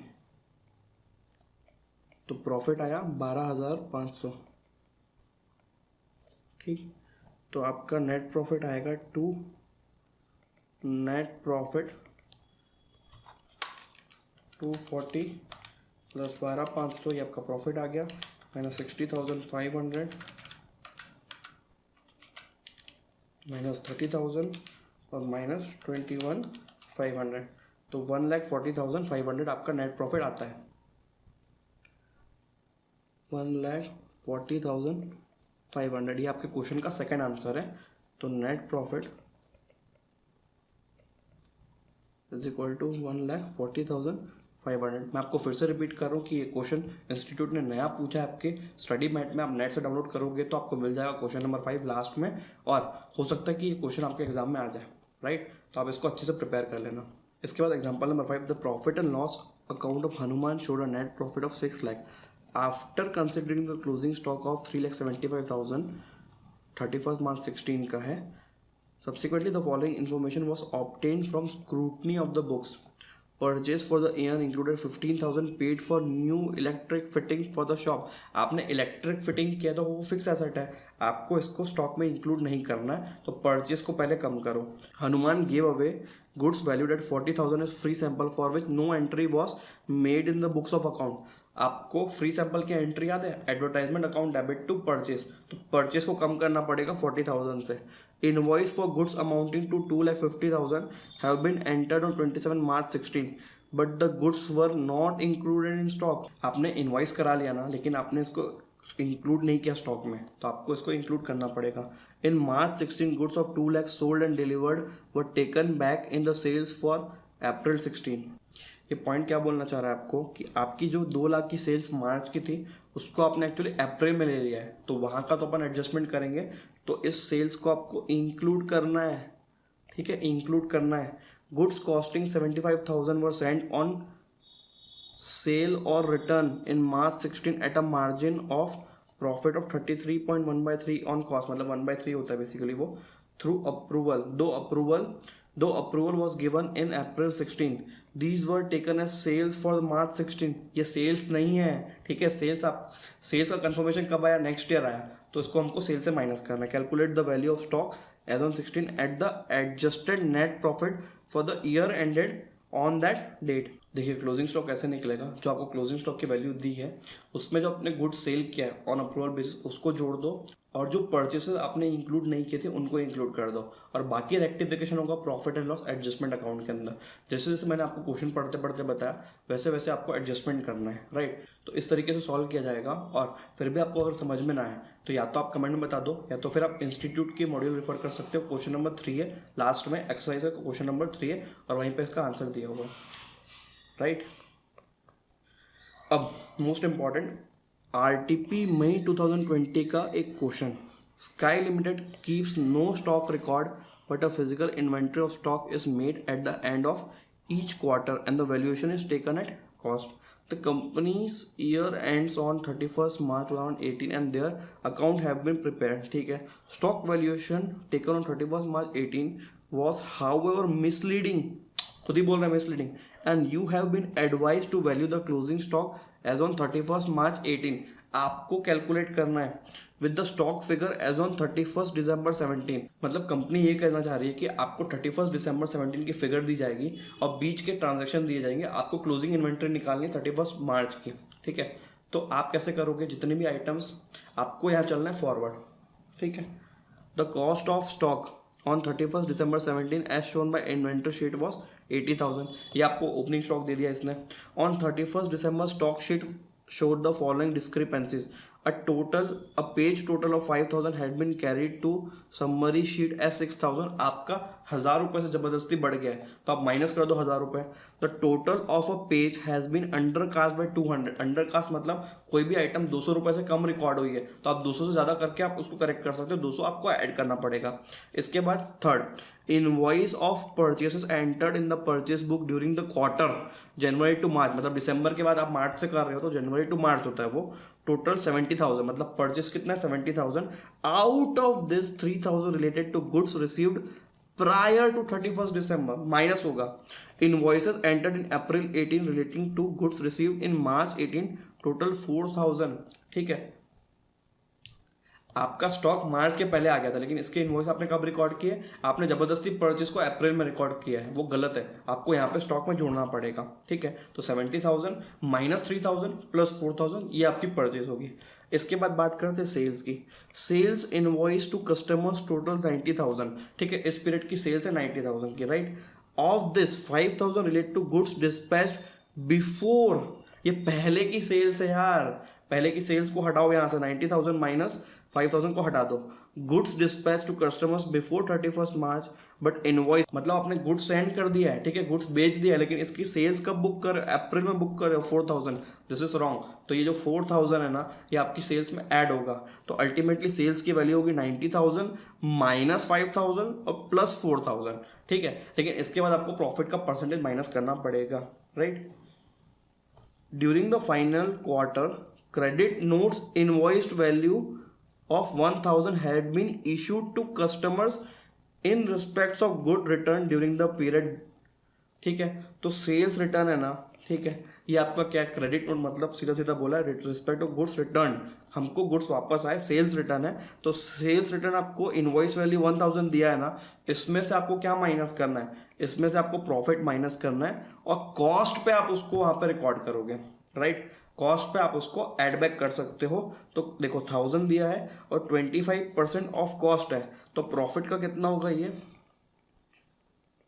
तो प्रॉफिट आया 12,500। ठीक, तो आपका नेट प्रॉफिट आएगा नेट प्रॉफिट 240 प्लस 12,500, ये आपका प्रॉफिट आ गया, माइनस 60,500 माइनस 30,000 और माइनस 21,500, तो 1,40,500 आपका नेट प्रॉफिट आता है। 1,40,500 ये आपके क्वेश्चन का सेकंड आंसर है। तो net profit is equal to 1,40,500। मैं आपको फिर से रिपीट कर रहा हूँ कि ये क्वेश्चन इंस्टीट्यूट ने नया पूछा है आपके स्टडी मैट में। आप नेट से डाउनलोड करोगे तो आपको मिल जाएगा क्वेश्चन नंबर 5 लास्ट में, और हो सकता है कि ये क्वेश्चन आपके एग्जाम में आ जाए, राइट। तो आप इसको अच्छे से प्रिपेयर कर लेना। इसके बाद example number 5, the profit and loss account of Hanuman showed a net profit of 6 lakh after considering the closing stock of 3,75,000, 31 March 16 का है। Subsequently, the following information was obtained from scrutiny of the books. Purchase for the year included 15,000 paid for new electric fitting for the shop. आपने electric fitting किया तो वो fix asset है, आपको इसको stock में इंक्लूड नहीं करना है, तो परचेज को पहले कम करो। Hanuman give away goods valued at 40,000 is free sample for which no entry was made in the books of account. आपको फ्री सैंपल की एंट्री याद है, advertisement account debit to purchase, तो परचेज को कम करना पड़ेगा 40,000 से। Invoice for goods amounting to 2,50,000 have been entered on 27 March 16 but the goods were not included in stock. आपने इनवॉइस करा लिया ना, लेकिन आपने इसको इंक्लूड नहीं किया स्टॉक में, तो आपको इसको इंक्लूड करना पड़ेगा। In March 16 goods of 2 lakh sold and delivered were taken back in the sales for April 16। ये पॉइंट क्या बोलना चाह रहा है आपको कि आपकी जो 2 लाख की सेल्स मार्च की थी उसको आपने एक्चुअली अप्रैल में ले लिया है, तो वहाँ का तो अपन एडजस्टमेंट करेंगे, तो इस सेल्स को आपको इंक्लूड करना है। ठीक है, इंक्लूड करना है। Goods costing 75,000 were sent on sale और return in March 16 at a margin of profit of 33.1/3 on cost, मतलब 1/3 होता है बेसिकली वो, थ्रू अप्रूवल। दो approval was given in April 16, these were taken as sales for March 16। ये sales नहीं है, ठीक है। सेल्स का कंफर्मेशन कब आया? नेक्स्ट ईयर आया, तो इसको हमको सेल से माइनस करना है। Calculate the value of stock as on 16 at the adjusted net profit for the year ended on that date. देखिए क्लोजिंग स्टॉक कैसे निकलेगा, जो आपको क्लोजिंग स्टॉक की वैल्यू दी है उसमें जो आपने गुड सेल किया है ऑन अप्रूवल बेसिस उसको जोड़ दो, और जो परचेसेस आपने इंक्लूड नहीं किए थे उनको इंक्लूड कर दो, और बाकी रेक्टिफिकेशन होगा profit and loss adjustment account के अंदर। जैसे जैसे मैंने आपको क्वेश्चन पढ़ते पढ़ते बताया वैसे वैसे आपको एडजस्टमेंट करना है, राइट। तो इस तरीके से सॉल्व किया जाएगा। और फिर भी आपको अगर समझ में ना आए तो या तो आप कमेंट में बता दो, या तो फिर आप इंस्टीट्यूट के मॉड्यूल रेफर कर सकते हो। क्वेश्चन नंबर 3 है, लास्ट में एक्सरसाइज है, क्वेश्चन नंबर 3 है, और वहीं पर इसका आंसर दिया हुआ है, राइट। अब मोस्ट इम्पॉर्टेंट आरटीपी मई 2020 का एक question, Sky Limited keeps no stock record but a physical inventory of stock is made at the end of each quarter and the valuation is taken at cost. The companies year ends on 31st March 2018 and their account have been prepared. ठीक है, stock valuation taken on 31st March 2018 was however misleading, खुद ही बोल रहे हैं misleading, and you have been advise to value the closing stock as on 31st March 2018। आपको calculate करना है with the stock figure as on 31st December 2017। मतलब company ये कहना चाह रही है कि आपको 31st December 2017 की फिगर दी जाएगी और बीच के ट्रांजैक्शन दिए जाएंगे, आपको क्लोजिंग इन्वेंट्री निकालनी है 31st March की। ठीक है, तो आप कैसे करोगे, जितने भी आइटम्स आपको यहाँ चलना है फॉरवर्ड। ठीक है, the cost of stock on 31st December 2017 as shown by inventory sheet was 80,000। ये आपको ओपनिंग स्टॉक दे दिया इसने। On 31st December stock sheet showed the following discrepancies. A page total of 5,000 had been carried to summary sheet as 6,000। आपका 1,000 रुपये से जबरदस्ती बढ़ गया है तो आप माइनस कर दो 1,000 रुपये। The total of a page has been undercast by 200। Undercast मतलब कोई भी आइटम 200 रुपये से कम रिकॉर्ड हुई है तो आप 200 से ज़्यादा करके आप उसको करेक्ट कर सकते हो, 200 आपको ऐड करना पड़ेगा। इसके बाद third, invoice of purchases entered in the purchase book during the quarter January to March, मतलब दिसंबर के बाद आप मार्च से कर रहे हो तो जनवरी टू मार्च होता है वो। टोटल 70,000, मतलब परचेस कितना है 70,000। Out of this 3,000 related to goods received prior to 31st December, minus होगा। Invoices entered in April 18 relating to goods received in March 18, total 4,000। ठीक है, आपका स्टॉक मार्च के पहले आ गया था लेकिन इसके इनवॉइस आपने कब रिकॉर्ड किए, आपने जबरदस्ती परचेस को अप्रैल में रिकॉर्ड किया है, वो गलत है, आपको यहाँ पे स्टॉक में जोड़ना पड़ेगा। ठीक है, तो 70,000 माइनस 3,000 प्लस 4,000 ये आपकी परचेस होगी। इसके बाद बात करते हैं सेल्स की। Sales invoice to customers total 90,000। ठीक है, इस पीरियड की सेल्स है 90,000 की, right. Of this 5,000 relate to goods dispatched before, ये पहले की सेल्स है यार, पहले की सेल्स को हटाओ यहाँ से, 90,000 माइनस 5,000 को हटा दो। Goods dispatch to customers before 31st March but invoice, मतलब आपने गुड्स सेंड कर दिया है, ठीक है, गुड्स बेच दिया है, लेकिन इसकी सेल्स कब बुक कर, अप्रैल में बुक कर रहे हो 4,000, दिस इज रॉन्ग। तो ये जो 4,000 है ना ये आपकी सेल्स में ऐड होगा, तो अल्टीमेटली सेल्स की वैल्यू होगी 90,000 माइनस 5,000 और प्लस 4,000। ठीक है, लेकिन इसके बाद आपको प्रॉफिट का परसेंटेज माइनस करना पड़ेगा, right. During the final quarter credit notes invoiced value of 1,000 had been issued to customers in respects of good return during the period। ठीक है, तो सेल्स रिटर्न है ना, ठीक है, ये आपका क्या क्रेडिट नोट, मतलब सीधा सीधा बोला है रिस्पेक्ट ऑफ गुड्स रिटर्न, हमको गुड्स वापस आए, सेल्स रिटर्न है, तो सेल्स रिटर्न आपको इनवॉइस वैल्यू 1,000 दिया है ना, इसमें से आपको क्या माइनस करना है, इसमें से आपको प्रॉफिट माइनस करना है और कॉस्ट पे आप उसको वहाँ पे रिकॉर्ड करोगे, राइट। कॉस्ट पे आप उसको ऐड बैक कर सकते हो। तो देखो 1,000 दिया है और 25% ऑफ कॉस्ट है, तो प्रॉफिट का कितना होगा, ये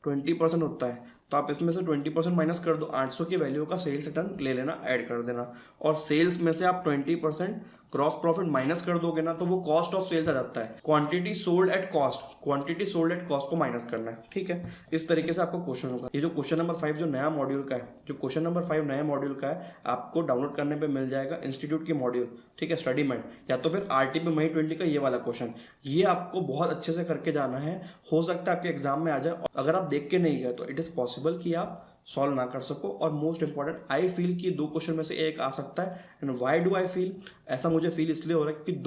20% होता है, तो आप इसमें से 20% माइनस कर दो, 800 की वैल्यू का सेल्स रिटर्न ले लेना, ऐड कर देना, और सेल्स में से आप 20% क्रॉस प्रॉफिट माइनस कर दोगे ना तो वो कॉस्ट ऑफ सेल्स आ जाता है। Quantity sold at cost, quantity sold at cost को माइनस करना है, ठीक है। इस तरीके से आपको क्वेश्चन होगा। ये जो क्वेश्चन नंबर 5 जो नया मॉड्यूल का है, जो क्वेश्चन नंबर 5 नया मॉड्यूल का है, आपको डाउनलोड करने पे मिल जाएगा इंस्टीट्यूट की मॉड्यूल, ठीक है, स्टडी मैट, या तो फिर आरटीपी मई 20 का ये वाला क्वेश्चन। ये आपको बहुत अच्छे से करके जाना है, हो सकता है आपके एग्जाम में आ जाए। अगर आप देख के नहीं गए तो इट इज़ पॉसिबल कि आप सॉल्व ना कर सको। और मोस्ट इंपॉर्टेंट आई फील कि 2 क्वेश्चन में से एक आ सकता है। And why do I feel, ऐसा मुझे फील इसलिए हो रहा है क्योंकि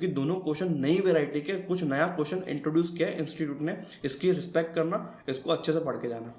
दोनों क्वेश्चन नई वेराइटी के, कुछ नया क्वेश्चन इंट्रोड्यूस किया है इंस्टीट्यूट ने। इसकी रिस्पेक्ट करना, इसको अच्छे से पढ़ के जाना।